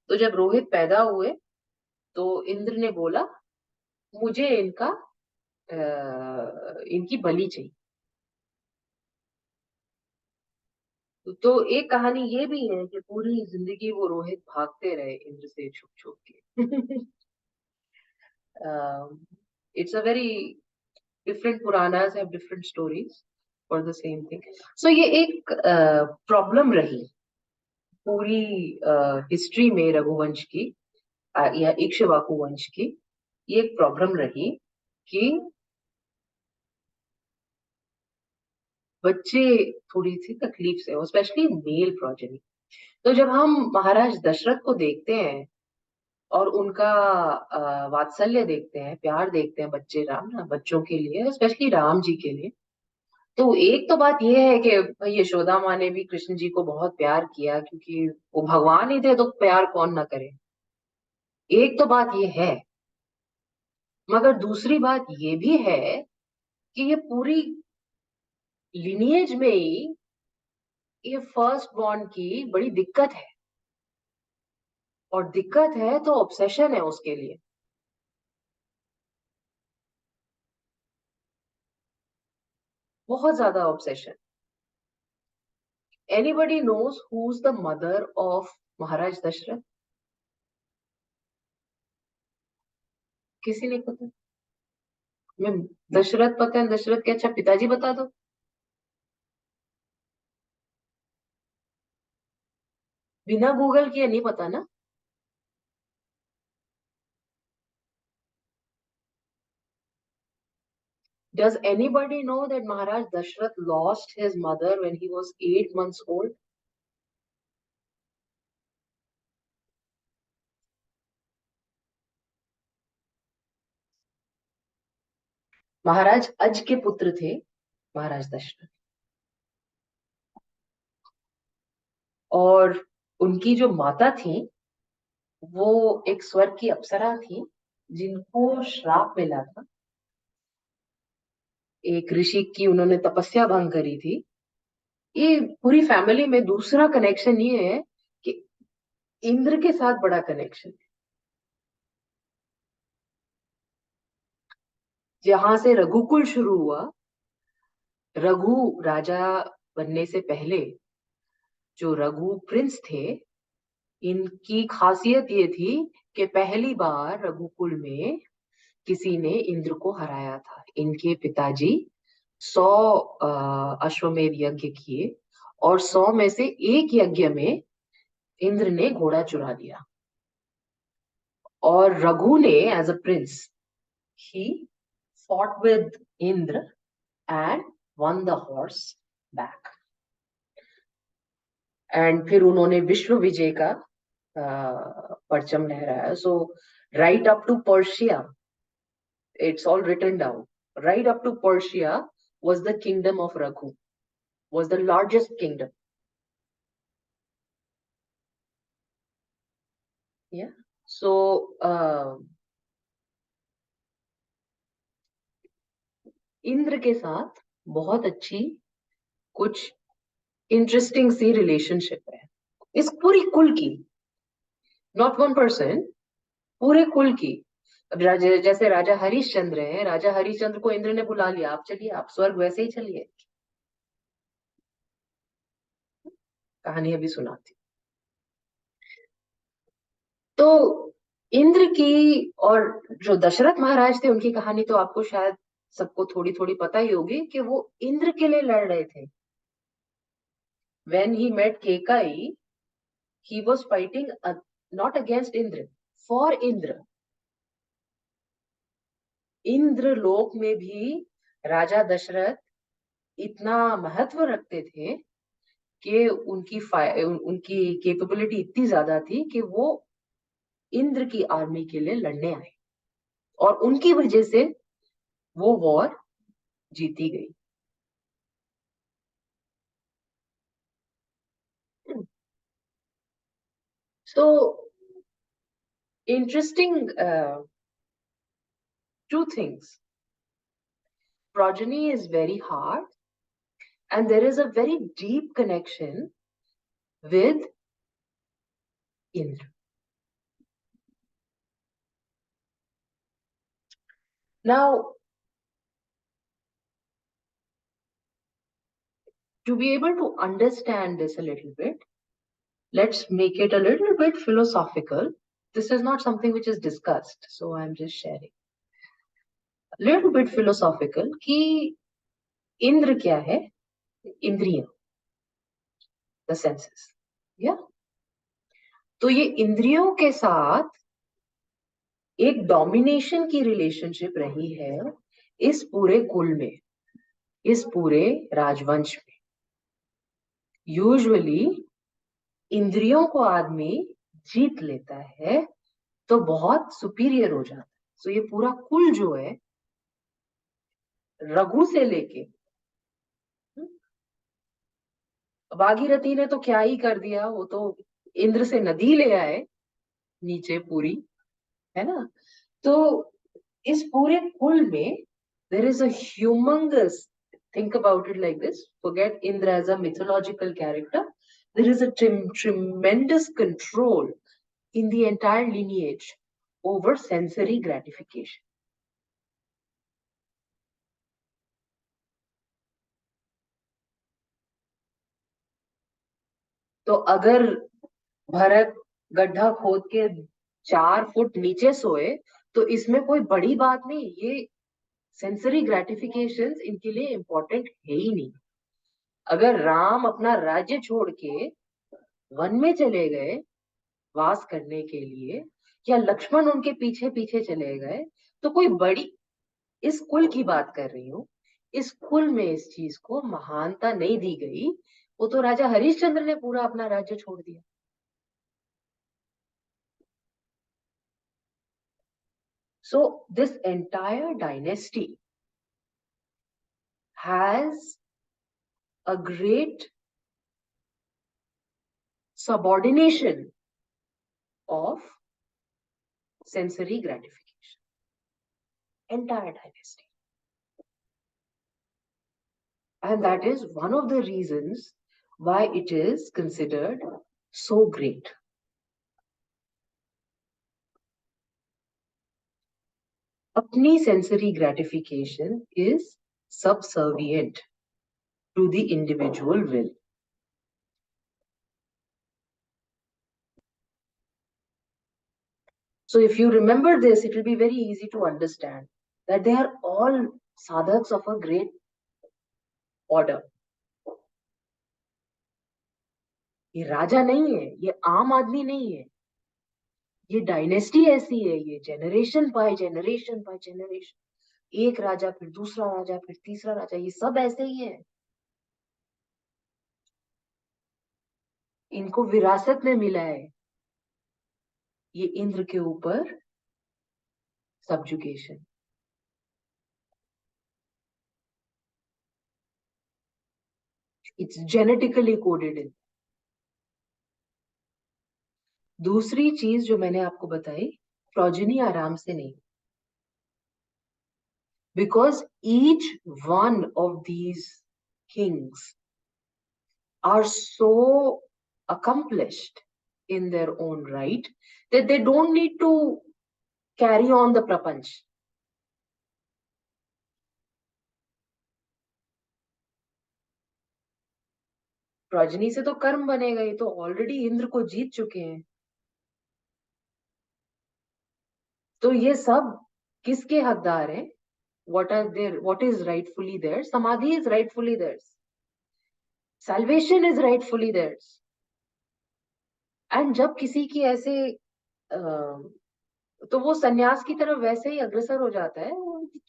तो जब रोहित पैदा हुए तो इंद्र ने बोला मुझे इनकी बलि चाहिए. तो एक कहानी ये भी है कि पूरी जिंदगी वो रोहित भागते रहे इंद्र से छुप छुप के. It's a very different Puranas have different stories for the same thing. So ये एक प्रॉब्लम रही पूरी हिस्ट्री में रघुवंश की या इक्ष्वाकु वंश की. ये एक प्रॉब्लम रही कि बच्चे थोड़ी सी तकलीफ से, स्पेशली मेल प्रोजेनी. तो जब हम महाराज दशरथ को देखते हैं और उनका वात्सल्य देखते हैं, प्यार देखते हैं बच्चे बच्चों के लिए, स्पेशली राम जी के लिए, तो एक तो बात यह है कि भाई यशोदा माँ ने भी कृष्ण जी को बहुत प्यार किया, क्योंकि वो भगवान ही थे तो प्यार कौन ना करे. एक तो बात ये है, मगर दूसरी बात ये भी है कि ये पूरी लिनिएज में ही ये फर्स्ट बॉर्न की बड़ी दिक्कत है, और दिक्कत है तो ऑब्सेशन है उसके लिए. बहुत ज्यादा obsession. Anybody knows who's the mother of Maharaj Dashrath? किसी नहीं पता? मैं दशरथ पता है, दशरथ के अच्छा पिताजी बता दो. बिना गूगल किए नहीं पता ना? Does anybody know that Maharaj Dashrath lost his mother when he was 8 months old? महाराज अज के पुत्र थे महाराज दशरथ, और उनकी जो माता थी वो एक स्वर्ग की अप्सरा थी जिनको श्राप मिला था. एक ऋषि की उन्होंने तपस्या भंग करी थी. ये पूरी फैमिली में दूसरा कनेक्शन ये है कि इंद्र के साथ बड़ा कनेक्शन है. जहां से रघुकुल शुरू हुआ, रघु राजा बनने से पहले जो रघु प्रिंस थे, इनकी खासियत ये थी कि पहली बार रघुकुल में किसी ने इंद्र को हराया था. इनके पिताजी 100 अश्वमेध यज्ञ किए और 100 में से एक यज्ञ में इंद्र ने घोड़ा चुरा लिया, और रघु ने as a prince he fought with Indra and won the horse back. And फिर उन्होंने विश्व विजय का परचम लहराया. So right up to Persia, it's all written down. Right up to Persia was the kingdom of Raghu, was the largest kingdom. Yeah. So Indra के साथ बहुत अच्छी कुछ इंटरेस्टिंग सी रिलेशनशिप है इस पूरी कुल की. नॉट वन पर्सन, पूरे कुल की. अब जैसे राजा हरिश्चंद्र है, राजा हरिश्चंद्र को इंद्र ने बुला लिया, आप चलिए, आप स्वर्ग वैसे ही चलिए. कहानी अभी सुनाती. तो इंद्र की और जो दशरथ महाराज थे उनकी कहानी तो आपको शायद सबको थोड़ी थोड़ी पता ही होगी कि वो इंद्र के लिए लड़ रहे थे. When he met Kekai, he was fighting not against Indra, for Indra. Indra लोक में भी राजा दशरथ इतना महत्व रखते थे कि उनकी कैपेबिलिटी इतनी ज्यादा थी कि वो इंद्र की आर्मी के लिए लड़ने आए, और उनकी वजह से वो वॉर जीती गई. So interesting two things. Progeny is very hard, and there is a very deep connection with Indra. Now, to be able to understand this a little bit, let's make it a little bit philosophical. This is not something which is discussed, so I'm just sharing. A little bit philosophical कि इंद्र क्या है? इंद्रियां, the senses. Yeah. तो ये इंद्रियों के साथ एक डोमिनेशन की रिलेशनशिप रही है इस पूरे कुल में, इस पूरे राजवंश में. यूजुअली इंद्रियों को आदमी जीत लेता है तो बहुत सुपीरियर हो जाता है. सो ये पूरा कुल जो है, रघु से लेके भागीरथी ने तो क्या ही कर दिया, वो तो इंद्र से नदी ले आए नीचे पूरी, है ना. तो इस पूरे कुल में there is a humongous, think about it like this, forget Indra as a mythological character, there is a tremendous control in the entire lineage over sensory gratification. तो अगर भरत गड्ढा खोद के 4 फुट नीचे सोए तो इसमें कोई बड़ी बात नहीं, ये सेंसरी ग्रेटिफिकेशन इनके लिए इंपॉर्टेंट है ही नहीं। अगर राम अपना राज्य छोड़ के वन में चले गए वास करने के लिए, या लक्ष्मण उनके पीछे पीछे चले गए, तो कोई बड़ी, इस कुल की बात कर रही हूँ, इस कुल में इस चीज को महानता नहीं दी गई। वो तो राजा हरिश्चंद्र ने पूरा अपना राज्य छोड़ दिया। So this entire dynasty has a great subordination of sensory gratification. Entire dynasty. And that is one of the reasons why it is considered so great. Apni sensory gratification is subservient to the individual will. So if you remember this, it will be very easy to understand that they are all sadhaks of a great order. ये राजा नहीं है, ये आम आदमी नहीं है, ये dynasty ऐसी है, ये generation by generation by generation, एक राजा फिर दूसरा राजा फिर तीसरा राजा, ये सब ऐसे ही है। इनको विरासत में मिला है ये इंद्र के ऊपर सब्जुगेशन। इट्स जेनेटिकली कोडेड इन। दूसरी चीज जो मैंने आपको बताई, प्रोजेनी आराम से नहीं, because each one of these kings are so accomplished in their own right that they don't need to carry on the prapanch. Progeny से तो कर्म बनेगा, ये तो ऑलरेडी इंद्र को जीत चुके हैं। तो ये सब किसके हकदार हैं? What is rightfully theirs? Samadhi is rightfully theirs. Salvation is rightfully theirs. And जब किसी की ऐसे तो वो सन्यास की तरफ वैसे ही अग्रसर हो जाता है,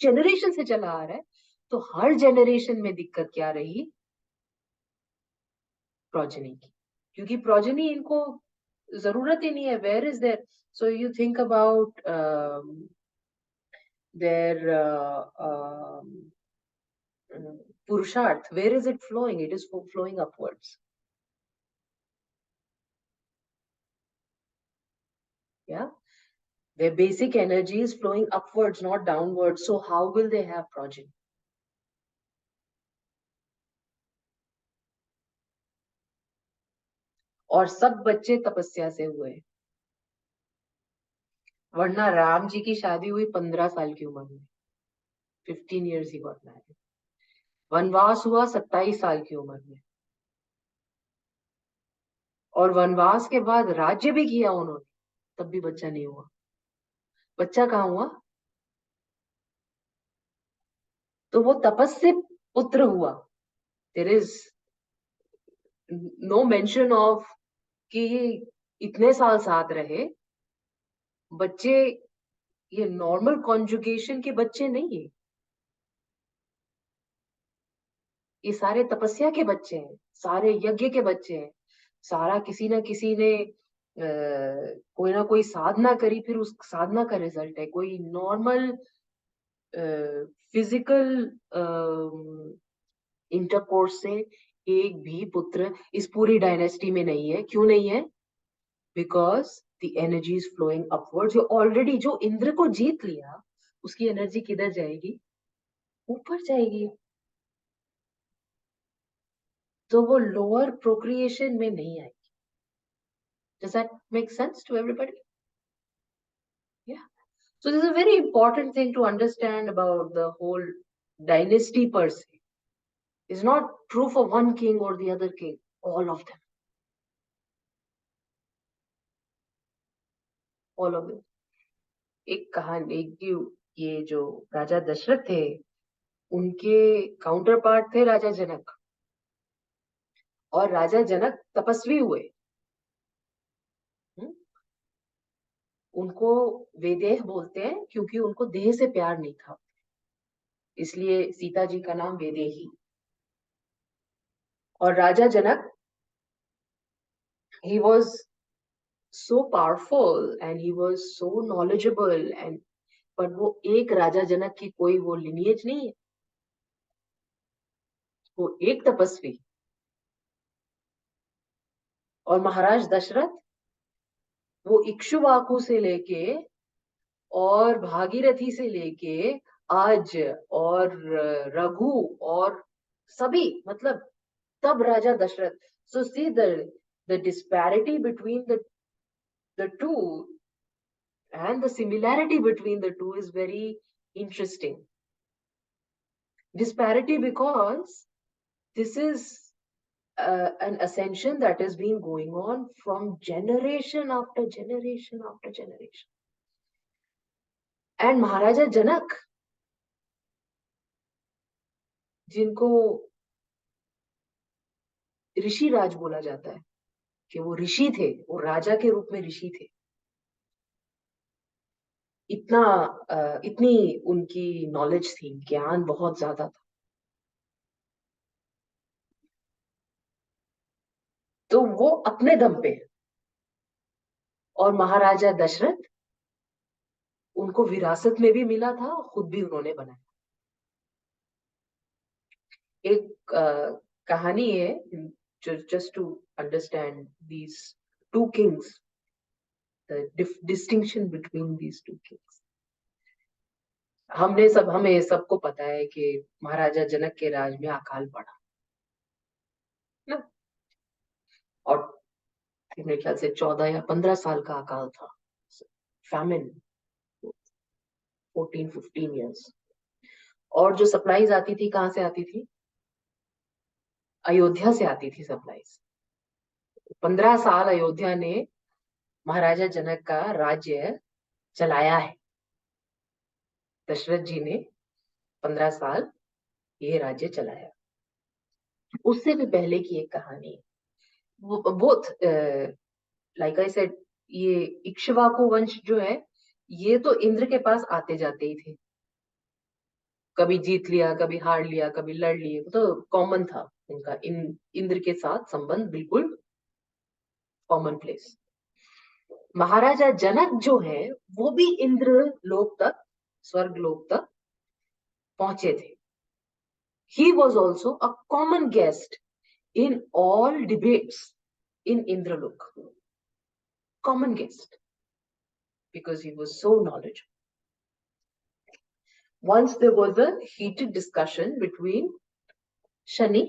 जनरेशन से चला आ रहा है। तो हर जनरेशन में दिक्कत क्या रही? प्रोजेनी की, क्योंकि प्रोजेनी इनको जरूरत ही नहीं है। Where is there? So you think about their purusharth, where is it flowing? It is flowing upwards. Yeah, their basic energy is flowing upwards, not downwards. So how will they have progeny? और सब बच्चे तपस्या से हुए, वरना राम जी की शादी हुई 15 साल की उम्र में, 15 years he got married. वनवास हुआ 27 साल की उम्र में, और वनवास के बाद राज्य भी किया उन्होंने, तब भी बच्चा नहीं हुआ। बच्चा कहाँ हुआ? तो वो तपस्या पुत्र हुआ। There is no mention of कि इतने साल साथ रहे। बच्चे ये नॉर्मल कॉन्जुगेशन के बच्चे नहीं है, ये सारे तपस्या के बच्चे हैं, सारे यज्ञ के बच्चे हैं। सारा किसी ना किसी ने कोई ना कोई साधना करी, फिर उस साधना का रिजल्ट है। कोई नॉर्मल फिजिकल इंटरकोर्स से एक भी पुत्र इस पूरी डायनेस्टी में नहीं है। क्यों नहीं है? Because the energy is flowing upwards. जो ऑलरेडी जो इंद्र को जीत लिया, उसकी एनर्जी किधर जाएगी? ऊपर जाएगी। तो वो लोअर प्रोक्रिएशन में नहीं आएगी। Does that make sense to everybody? Yeah. So this is a very important thing to understand about the whole dynasty per se. It's not true for one king or the other king, all of them. all of it. एक कहानी ये जो राजा दशरथ थे, उनके counter part थे राजा जनक, और राजा जनक तपस्वी हुए। उनको वैदेह बोलते हैं क्योंकि उनको देह से प्यार नहीं था, इसलिए सीता जी का नाम वैदेही। और राजा जनक, he was so powerful and he was so knowledgeable, and but वो एक राजा जनक की कोई वो lineage नहीं है, वो एक तपस्वी। और महाराज दशरथ वो इक्ष्वाकु से लेके और भागीरथी से लेके आज और रघु और सभी, मतलब तब राजा Dasharath. So see the disparity between the two and the similarity between the two is very interesting. Disparity because this is an ascension that has been going on from generation after generation after generation. And Maharaja Janak, जिनको ऋषि राज बोला जाता है कि वो ऋषि थे, वो राजा के रूप में ऋषि थे, इतनी उनकी नॉलेज थी, ज्ञान बहुत ज्यादा था। तो वो अपने दम पे, और महाराजा दशरथ उनको विरासत में भी मिला था, खुद भी उन्होंने बनाया। एक कहानी है, just to understand these two kings, the distinction between these two kings. हमें सबको पता है कि महाराजा जनक के राज में अकाल पड़ा ना, और मेरे ख्याल से 14 या 15 साल का अकाल था, फैमिन, 14-15 years। और जो सप्लाईज आती थी, कहाँ से आती थी? अयोध्या से आती थी सप्लाईज। 15 साल अयोध्या ने महाराजा जनक का राज्य चलाया है। दशरथ जी ने 15 साल ये राज्य चलाया। उससे भी पहले की एक कहानी है, बोथ लाइक आई सेड, ये इक्ष्वाकु वंश जो है, ये तो इंद्र के पास आते जाते ही थे, कभी जीत लिया, कभी हार लिया, कभी लड़ लिए, तो कॉमन था उनका इंद्र के साथ संबंध, बिल्कुल कॉमन प्लेस। महाराजा जनक जो है वो भी इंद्र लोक तक, स्वर्ग लोक तक पहुंचे थे। He was also a common guest in all debates in Indralok. Common guest, because he was so knowledgeable. Once there was a heated discussion between Shani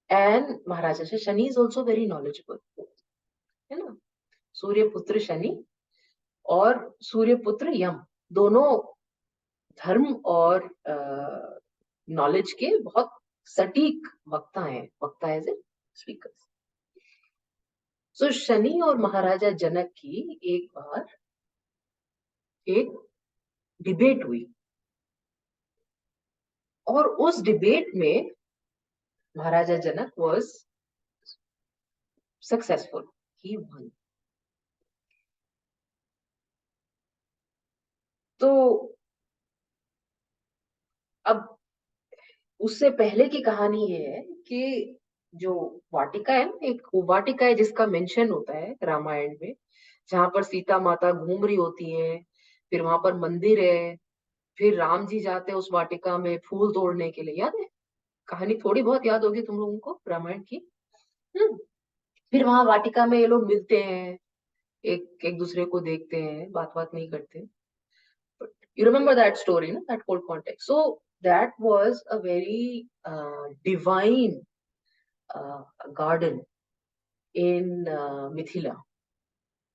and Maharaja. Shani is also very knowledgeable, है ना? सूर्यपुत्र शनि और सूर्यपुत्र यम, दोनों धर्म और knowledge के बहुत सटीक वक्ता हैं, वक्ता एज ए स्पीकर्स। सो शनि और महाराजा जनक की एक बार एक डिबेट हुई, और उस डिबेट में महाराजा जनक वाज सक्सेसफुल, ही वन। तो अब उससे पहले की कहानी ये है कि जो वाटिका है, एक वाटिका है जिसका मेंशन होता है रामायण में, जहां पर सीता माता घूम रही होती हैं, फिर वहां पर मंदिर है, फिर राम जी जाते हैं उस वाटिका में फूल तोड़ने के लिए। याद है कहानी? थोड़ी बहुत याद होगी तुम लोगों को रामायण की। फिर वहां वाटिका में ये लोग मिलते हैं, एक एक दूसरे को देखते हैं, बात नहीं करते। You remember that story, no? That whole context. So that was a very divine garden in Mithila.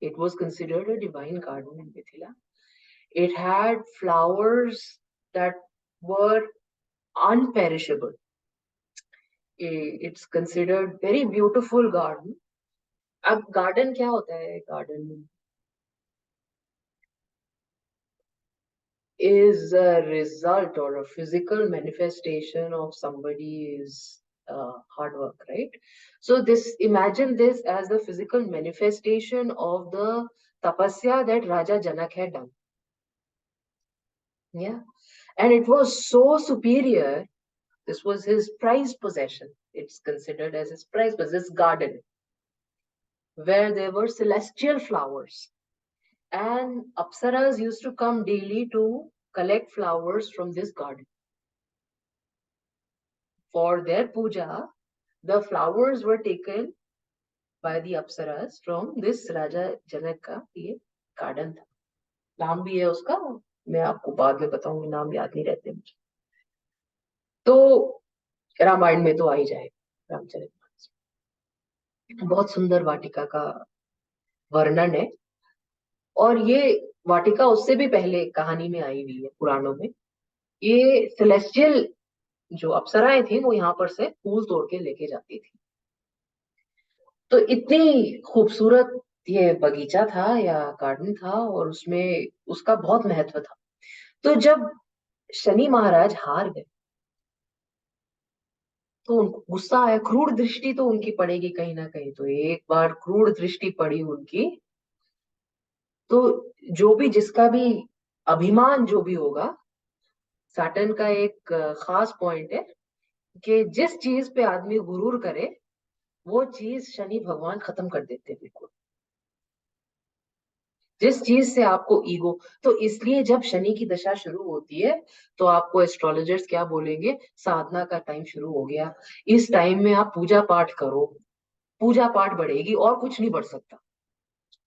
It was considered a divine garden in Mithila. It had flowers that were unperishable. It's considered very beautiful garden. अब garden क्या होता है? Garden is a result or a physical manifestation of somebody's hard work, right? So this, imagine this as the physical manifestation of the tapasya that Raja Janak had done. Yeah. And it was so superior. This was his prized possession. It's considered as his prized possession, this garden, where there were celestial flowers. And apsaras used to come daily to collect flowers from this garden. For their puja, the flowers were taken by the apsaras from this Raja Janak का ये garden था. नाम भी है उसका, मैं आपको बाद में बताऊंगी, नाम याद नहीं रहते मुझे. तो रामायण में तो आ ही जाएगा, रामचरितमानस. बहुत सुंदर वाटिका का वर्णन है. और ये वाटिका उससे भी पहले कहानी में आई हुई है, पुराणों में. ये सेलेस्टियल जो अप्सराएं थी वो यहाँ पर से फूल तोड़ के लेके जाती थी. तो इतनी खूबसूरत ये बगीचा था या गार्डन था, और उसमें उसका बहुत महत्व था. तो जब शनि महाराज हार गए तो उनको गुस्सा आया. क्रूर दृष्टि तो उनकी पड़ेगी कहीं ना कहीं. तो एक बार क्रूर दृष्टि पड़ी उनकी, तो जो भी, जिसका भी अभिमान जो भी होगा, सैटर्न का एक खास पॉइंट है कि जिस चीज पे आदमी गुरूर करे वो चीज शनि भगवान खत्म कर देते हैं बिल्कुल. जिस चीज से आपको ईगो, तो इसलिए जब शनि की दशा शुरू होती है तो आपको एस्ट्रोलॉजर्स क्या बोलेंगे, साधना का टाइम शुरू हो गया. इस टाइम में आप पूजा पाठ करो, पूजा पाठ बढ़ेगी और कुछ नहीं बढ़ सकता,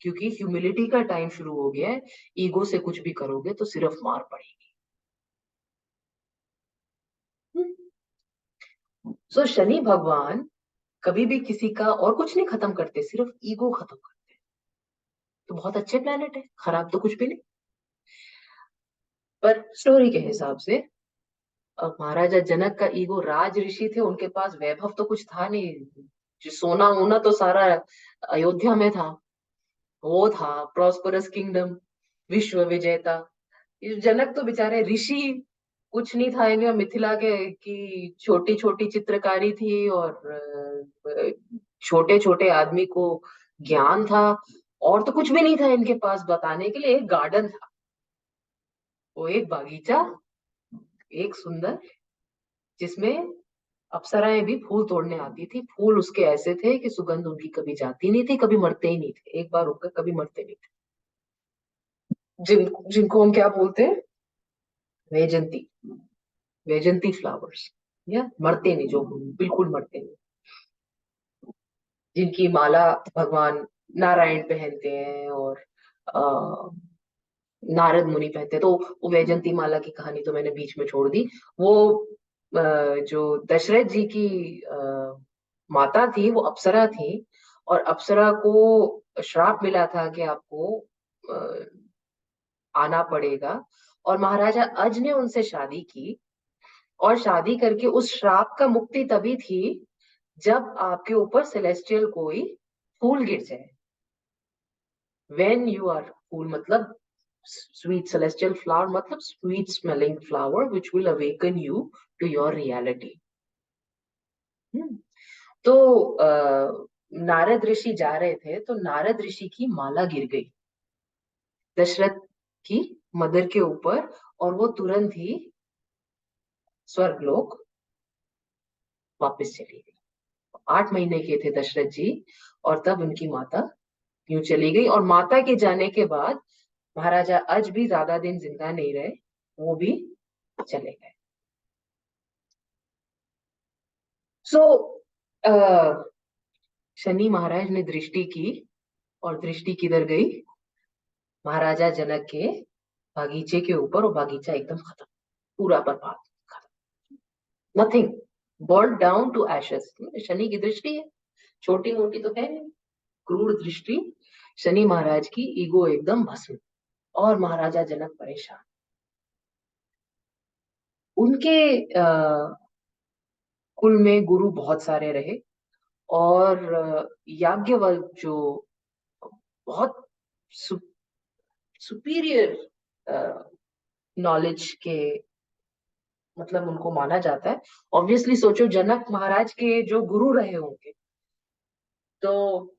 क्योंकि ह्यूमिलिटी का टाइम शुरू हो गया है. ईगो से कुछ भी करोगे तो सिर्फ मार पड़ेगी. सो शनि भगवान कभी भी किसी का और कुछ नहीं खत्म करते, सिर्फ ईगो खत्म करते. तो बहुत अच्छे प्लेनेट है, खराब तो कुछ भी नहीं. पर स्टोरी के हिसाब से महाराजा जनक का ईगो, राज ऋषि थे, उनके पास वैभव तो कुछ था नहीं. जो सोना वोना तो सारा अयोध्या में था. वो था प्रॉस्परस किंगडम, विश्व विजेता. ये जनक तो बेचारे ऋषि, कुछ नहीं था इनका. मिथिला के की छोटी छोटी चित्रकारी थी, और छोटे छोटे आदमी को ज्ञान था, और तो कुछ भी नहीं था इनके पास बताने के लिए. एक गार्डन था, वो एक बागीचा, एक सुंदर, जिसमें अप्सराएं भी फूल तोड़ने आती थी. फूल उसके ऐसे थे कि सुगंध उनकी कभी जाती नहीं थी, कभी मरते ही नहीं थे. एक बार उगकर कभी मरते नहीं थे. जिनको हम क्या बोलते हैं, वैजंती, वैजंती फ्लावर्स, या मरते नहीं, जो बिल्कुल मरते नहीं. जिनकी माला भगवान नारायण पहनते हैं और नारद मुनि पहनते हैं. तो वो वैजंती माला की कहानी तो मैंने बीच में छोड़ दी. वो जो दशरथ जी की माता थी वो अप्सरा थी, और अप्सरा को श्राप मिला था कि आपको आना पड़ेगा. और महाराजा अज ने उनसे शादी की, और शादी करके उस श्राप का मुक्ति तभी थी जब आपके ऊपर सेलेस्टियल कोई फूल गिर जाए. When you are फूल मतलब sweet celestial flower, मतलब sweet smelling flower which will awaken you to your reality. तो नारद ऋषि जा रहे थे, तो नारद ऋषि की माला गिर गई दशरथ की मदर के ऊपर, और वो तुरंत ही स्वर्गलोक वापस चली गई. 8 महीने के थे दशरथ जी, और तब उनकी माता यूं चली गई. और माता के जाने के बाद महाराजा अज भी ज्यादा दिन जिंदा नहीं रहे, वो भी चले गए. सो शनि महाराज ने दृष्टि की, और दृष्टि किधर गई, महाराजा जनक के बागीचे के ऊपर. और बागीचा एकदम खत्म, पूरा बर्बाद, खत्म, nothing, burn down to ashes. Shani की दृष्टि है, छोटी मोटी तो है नहीं, क्रूर दृष्टि. शनि महाराज की ईगो एकदम भस्म, और महाराजा जनक परेशान. उनके कुल में गुरु बहुत सारे रहे, और याज्ञवल्क्य जो बहुत सुपीरियर नॉलेज के मतलब उनको माना जाता है। ऑब्वियसली सोचो जनक महाराज के जो गुरु रहे होंगे, तो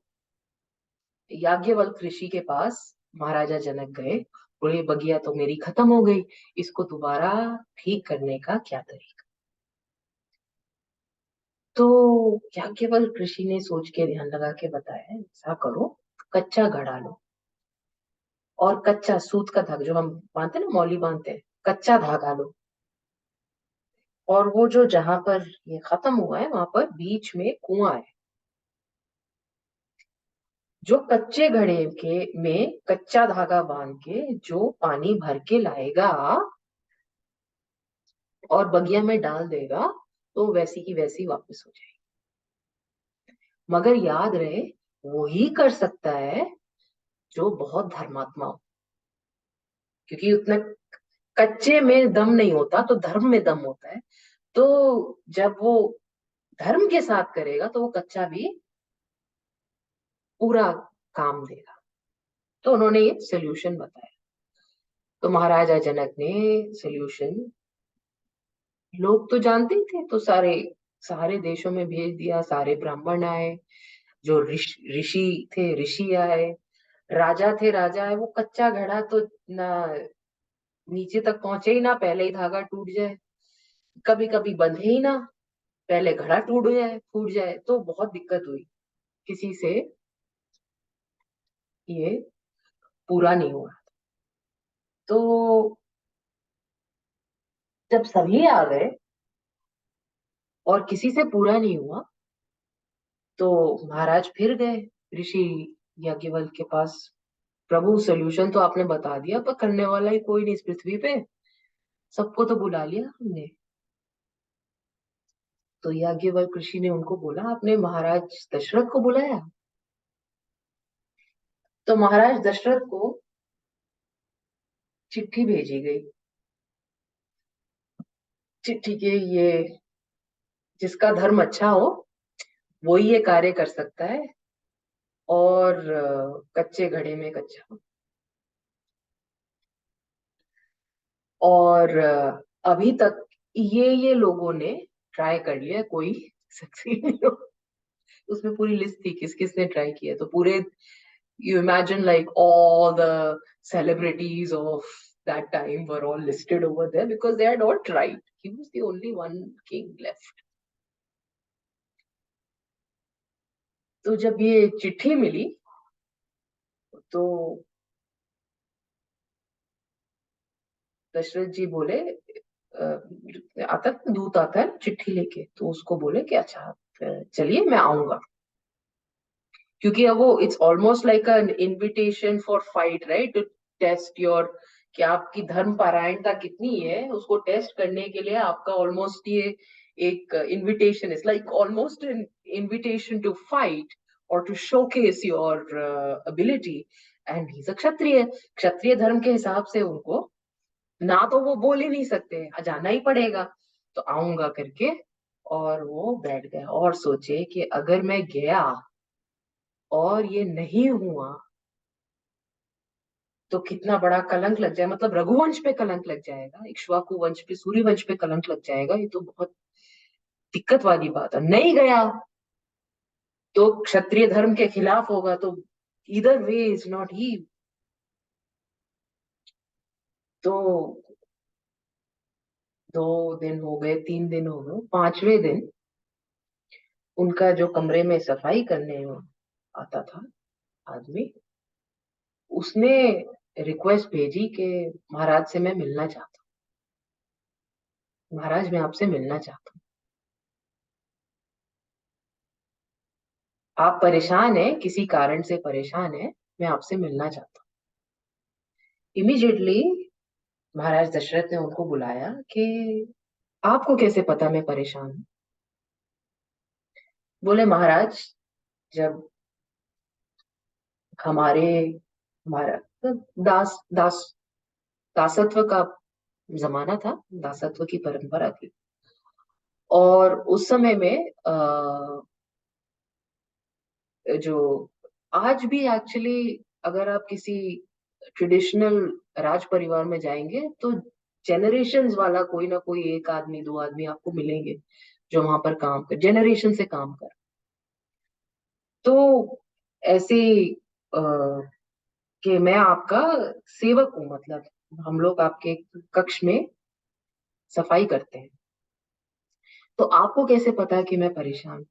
याज्ञवल्क्य ऋषि के पास महाराजा जनक गए, बोले बगिया तो मेरी खत्म हो गई, इसको दोबारा ठीक करने का क्या तरीका। तो याज्ञवल्क्य ऋषि ने सोच के ध्यान लगा के बताया, ऐसा करो कच्चा घड़ा लो और कच्चा सूत का धागा, जो हम बांधते हैं ना, मौली बांधते हैं, कच्चा धागा लो, और वो जो जहां पर ये खत्म हुआ है वहां पर बीच में कुआं है, जो कच्चे घड़े के में कच्चा धागा बांध के जो पानी भर के लाएगा और बगिया में डाल देगा, तो वैसी की वैसी वापस हो जाएगी। मगर याद रहे वो ही कर सकता है जो बहुत धर्मात्मा हो, क्योंकि उतना कच्चे में दम नहीं होता, तो धर्म में दम होता है। तो जब वो धर्म के साथ करेगा तो वो कच्चा भी पूरा काम देगा। तो उन्होंने ये सोल्यूशन बताया। तो महाराजा जनक ने सोल्यूशन, लोग तो जानते ही थे, तो सारे देशों में भेज दिया, सारे ब्राह्मण आए, जो ऋषि थे ऋषि आए, राजा थे राजा आए। वो कच्चा घड़ा तो ना नीचे तक पहुंचे ही ना, पहले ही धागा टूट जाए, कभी कभी बंधे ही ना, पहले घड़ा टूट जाए फूट जाए, तो बहुत दिक्कत हुई, किसी से ये पूरा नहीं हुआ। तो जब सभी आ गए और किसी से पूरा नहीं हुआ, तो महाराज फिर गए ऋषि याज्ञवल्क्य के पास, प्रभु सोल्यूशन तो आपने बता दिया, पर करने वाला ही कोई नहीं इस पृथ्वी पे, सबको तो बुला लिया हमने। तो याज्ञवल्क्य ऋषि ने उनको बोला, आपने महाराज दशरथ को बुलाया? तो महाराज दशरथ को चिट्ठी भेजी गई, चिट्ठी के ये जिसका धर्म अच्छा हो वो ही ये कार्य कर सकता है, और कच्चे घड़े में कच्चा। और अभी तक ये लोगों ने ट्राई कर लिया, कोई सक्सीड नहीं हो। उसमें पूरी लिस्ट थी किस किस ने ट्राई किया, तो पूरे you imagine like all the celebrities of that time were all listed over there because they had all tried. He was the only one king left. तो जब ये चिट्ठी मिली तो दशरथ जी बोले, आता है दूत आता है चिट्ठी लेके, तो उसको बोले कि अच्छा चलिए मैं आऊंगा, क्योंकि अब वो it's almost like an invitation for fight, right, to test your, कि आपकी धर्म पारायणता कितनी है उसको टेस्ट करने के लिए आपका ऑलमोस्ट ये एक invitation, it's like almost an invitation to fight और to showcase your ability. And he is a Kshatriya, Kshatriya धर्म के हिसाब से उनको ना तो वो बोल ही नहीं सकते, जाना ही पड़ेगा, तो आऊंगा करके। और वो बैठ गया और सोचे कि अगर मैं गया और ये नहीं हुआ तो कितना बड़ा कलंक लग जाए, मतलब रघुवंश पे कलंक लग जाएगा, इक्ष्वाकु वंश पे, सूर्यवंश पे कलंक लग जाएगा, ये तो बहुत दिक्कत वाली बात है। नहीं गया तो क्षत्रिय धर्म के खिलाफ होगा, तो इधर वे इज नॉट ही। तो 2 दिन हो गए, 3 दिन हो गए, 5वें दिन उनका जो कमरे में सफाई करने आता था आदमी, उसने रिक्वेस्ट भेजी कि महाराज से मैं मिलना चाहता हूँ, महाराज मैं आपसे मिलना चाहता हूँ, आप परेशान हैं, किसी कारण से परेशान है, मैं आपसे मिलना चाहता हूँ। इमीडिएटली महाराज दशरथ ने उनको बुलाया कि आपको कैसे पता मैं परेशान हूँ? बोले महाराज, जब हमारा दास दास दासत्व का जमाना था, दासत्व की परंपरा थी, और उस समय में जो आज भी एक्चुअली अगर आप किसी ट्रेडिशनल राज परिवार में जाएंगे तो जनरेशंस वाला कोई ना कोई एक आदमी दो आदमी आपको मिलेंगे जो वहां पर काम कर, जनरेशन से काम कर। तो ऐसे आ, कि मैं आपका सेवक हूँ, मतलब हम लोग आपके कक्ष में सफाई करते हैं, तो आपको कैसे पता कि मैं परेशान हूँ?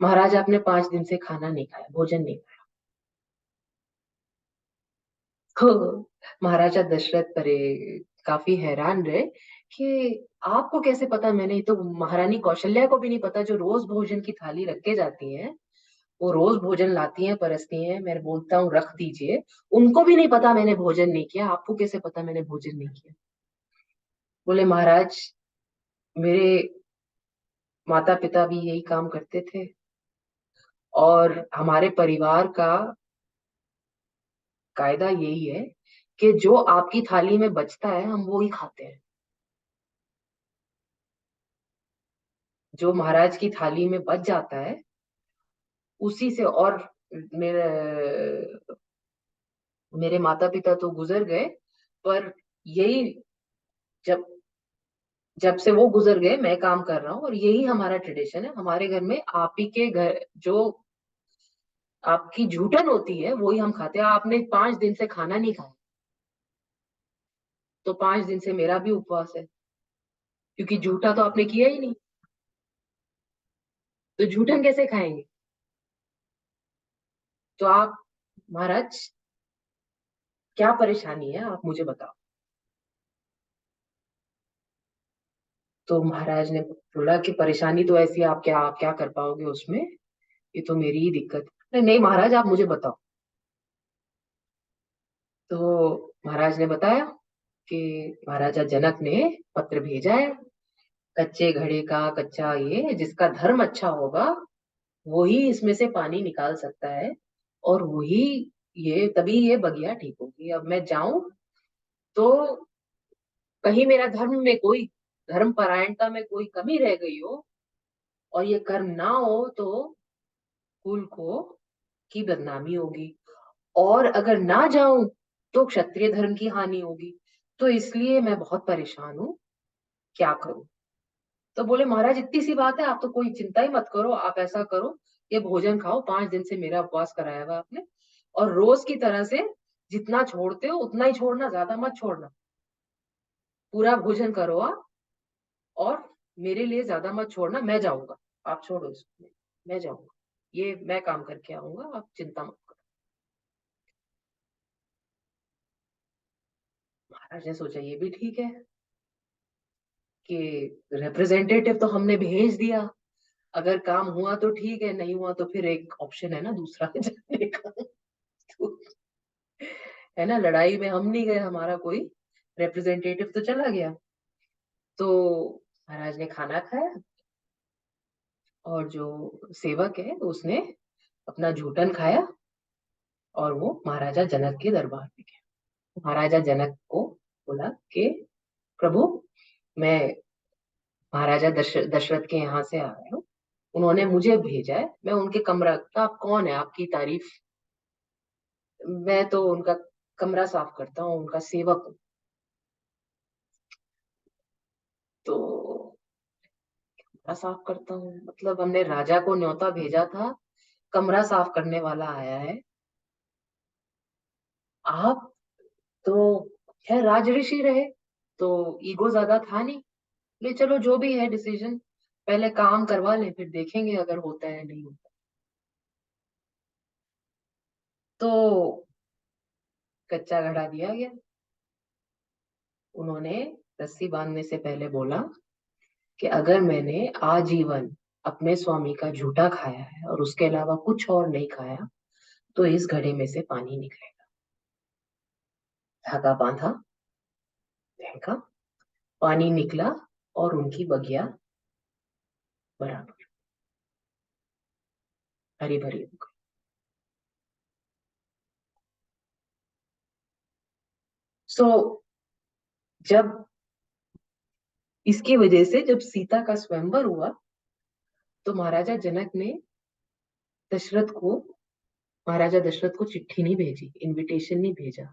महाराज आपने 5 दिन से खाना नहीं खाया, भोजन नहीं खाया। तो महाराजा दशरथ परे काफी हैरान रहे कि आपको कैसे पता। मैंने तो महारानी कौशल्या को भी नहीं पता, जो रोज भोजन की थाली रख के जाती हैं, वो रोज भोजन लाती हैं, परसती हैं, मैं बोलता हूँ रख दीजिए, उनको भी नहीं पता मैंने भोजन नहीं किया। आपको कैसे पता मैंने भोजन नहीं किया? बोले महाराज मेरे माता पिता भी यही काम करते थे, और हमारे परिवार का कायदा यही है कि जो आपकी थाली में बचता है हम वो ही खाते हैं। जो महाराज की थाली में बच जाता है उसी से। और मेरे मेरे माता पिता तो गुजर गए, पर यही जब जब से वो गुजर गए मैं काम कर रहा हूँ, और यही हमारा ट्रेडिशन है। हमारे घर में आप ही के घर जो आपकी झूठन होती है वही हम खाते हैं। आपने 5 दिन से खाना नहीं खाया, तो 5 दिन से मेरा भी उपवास है, क्योंकि झूठा तो आपने किया ही नहीं, तो झूठन कैसे खाएंगे? तो आप महाराज क्या परेशानी है आप मुझे बताओ। तो महाराज ने बोला कि परेशानी तो ऐसी है, आप क्या कर पाओगे उसमें, ये तो मेरी ही दिक्कत है। नहीं महाराज आप मुझे बताओ। तो महाराज ने बताया कि महाराजा जनक ने पत्र भेजा है, कच्चे घड़े का कच्चा, ये जिसका धर्म अच्छा होगा वही इसमें से पानी निकाल सकता है, और वही ये तभी ये बगिया ठीक होगी। अब मैं जाऊं तो कहीं मेरा धर्म में कोई, धर्म परायणता में कोई कमी रह गई हो और ये कर्म ना हो तो कुल को की बदनामी होगी, और अगर ना जाऊं तो क्षत्रिय धर्म की हानि होगी। तो इसलिए मैं बहुत परेशान हूँ, क्या करूं? तो बोले महाराज इतनी सी बात है, आप तो कोई चिंता ही मत करो, आप ऐसा करो ये भोजन खाओ, 5 दिन से मेरा उपवास कराया हुआ आपने, और रोज की तरह से जितना छोड़ते हो उतना ही छोड़ना, ज्यादा मत छोड़ना, पूरा भोजन करो आप, और मेरे लिए ज्यादा मत छोड़ना। मैं जाऊंगा, आप छोड़ो इसको, मैं जाऊंगा, ये मैं काम करके आऊंगा, आप चिंता मत करो। महाराज ने सोचा ये भी ठीक है कि रिप्रेजेंटेटिव तो हमने भेज दिया, अगर काम हुआ तो ठीक है, नहीं हुआ तो फिर एक ऑप्शन है ना दूसरा जाने का। तो, है ना, लड़ाई में हम नहीं गए, हमारा कोई रिप्रेजेंटेटिव तो चला गया। तो महाराज ने खाना खाया, और जो सेवक है उसने अपना झूठन खाया, और वो महाराजा जनक के दरबार में गया। महाराजा जनक को बोला कि प्रभु मैं महाराजा दशरथ के यहाँ से आ रहा हूँ, उन्होंने मुझे भेजा है, मैं उनके कमरा का, आप कौन है, आपकी तारीफ, मैं तो उनका कमरा साफ करता हूँ, उनका सेवक हूँ। तो कमरा साफ करता हूँ मतलब, हमने राजा को न्योता भेजा था, कमरा साफ करने वाला आया है? आप तो खैर राज ऋषि रहे, तो ईगो ज्यादा था नहीं, ले चलो जो भी है डिसीजन, पहले काम करवा ले फिर देखेंगे अगर होता है नहीं होता। तो कच्चा घड़ा दिया गया। उन्होंने रस्सी बांधने से पहले बोला कि अगर मैंने आजीवन अपने स्वामी का झूठा खाया है और उसके अलावा कुछ और नहीं खाया तो इस घड़े में से पानी निकलेगा। धागा बांधा, फेंका, पानी निकला, और उनकी बगिया बराबर हरी भरी हो गई। सो जब इसकी वजह से जब सीता का स्वयंवर हुआ, तो महाराजा जनक ने दशरथ को महाराजा दशरथ को चिट्ठी नहीं भेजी, इनविटेशन नहीं भेजा,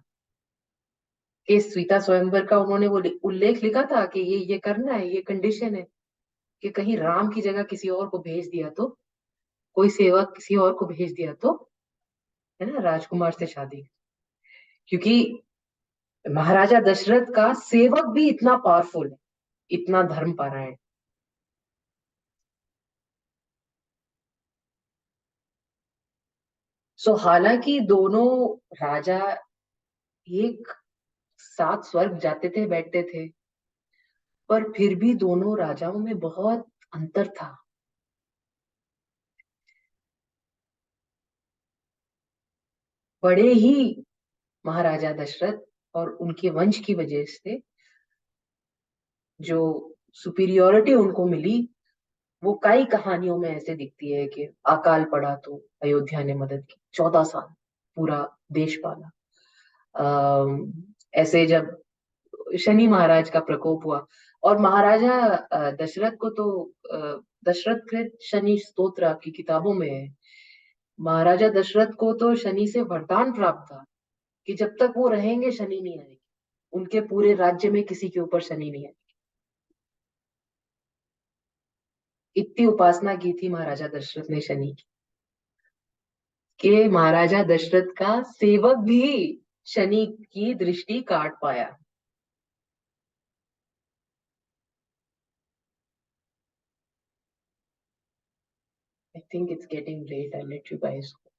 कि सीता स्वयंवर का उन्होंने वो उल्लेख लिखा था कि ये करना है, ये कंडीशन है कि कहीं राम की जगह किसी और को भेज दिया तो, कोई सेवक किसी और को भेज दिया तो, है ना, राजकुमार से शादी। क्योंकि महाराजा दशरथ का सेवक भी इतना पावरफुल है, इतना धर्मपरायण। सो हालांकि दोनों राजा एक साथ स्वर्ग जाते थे, बैठते थे, पर फिर भी दोनों राजाओं में बहुत अंतर था। बड़े ही महाराजा दशरथ और उनके वंश की वजह से जो सुपीरियोरिटी उनको मिली, वो कई कहानियों में ऐसे दिखती है कि अकाल पड़ा तो अयोध्या ने मदद की, 14 साल पूरा देश पाला। ऐसे जब शनि महाराज का प्रकोप हुआ, और महाराजा दशरथ को तो दशरथ कृत शनि स्तोत्र आपकी किताबों में है। महाराजा दशरथ को तो शनि से वरदान प्राप्त था कि जब तक वो रहेंगे शनि नहीं आएगी, उनके पूरे राज्य में किसी के ऊपर शनि नहीं आएगी। इतनी उपासना की थी महाराजा दशरथ ने शनि की कि महाराजा दशरथ का सेवक भी शनि की दृष्टि काट पाया। I think it's getting late. I'll let you guys go.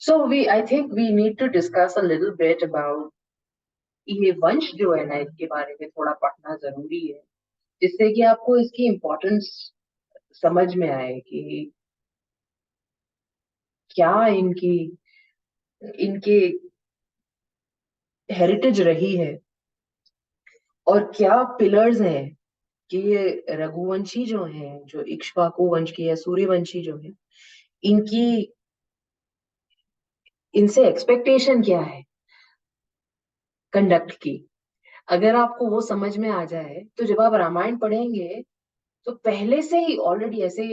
So I think we need to discuss a little bit about ये वंश जो है ना, इसके बारे में थोड़ा पढ़ना जरूरी है, जिससे कि आपको इसकी इम्पोर्टेंस समझ में आए कि क्या इनके हेरिटेज रही है, और क्या पिलर्स हैं कि ये रघुवंशी जो हैं, जो इक्ष्वाकु वंश की या सूर्यवंशी जो है, इनसे एक्सपेक्टेशन क्या है कंडक्ट की। अगर आपको वो समझ में आ जाए तो जब आप रामायण पढ़ेंगे तो पहले से ही ऑलरेडी ऐसे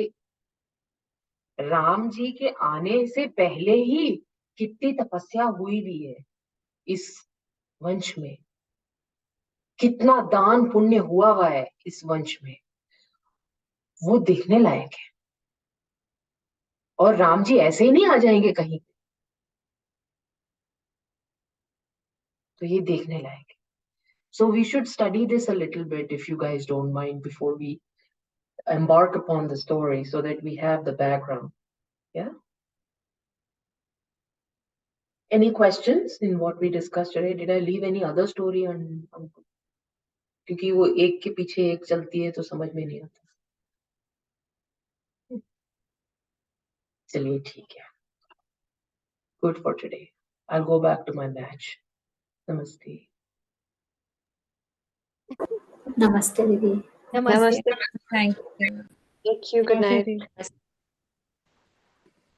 राम जी के आने से पहले ही कितनी तपस्या हुई भी है इस वंश में, कितना दान पुण्य हुआ है इस वंश में, वो देखने लायक है। और राम जी ऐसे ही नहीं आ जाएंगे कहीं, तो ये देखने लायक है। So we should study this a little bit, if you guys don't mind, before we embark upon the story, so that we have the background. Yeah. Any questions in what we discussed today? Did I leave any other story on क्योंकि वो एक के पीछे एक चलती है तो समझ में नहीं आता। चलिए ठीक है। Good for today. I'll go back to my batch. Namaste. Namaste, Didi. Namaste. Thank you. Thank you. Good Namaste, night. Didi.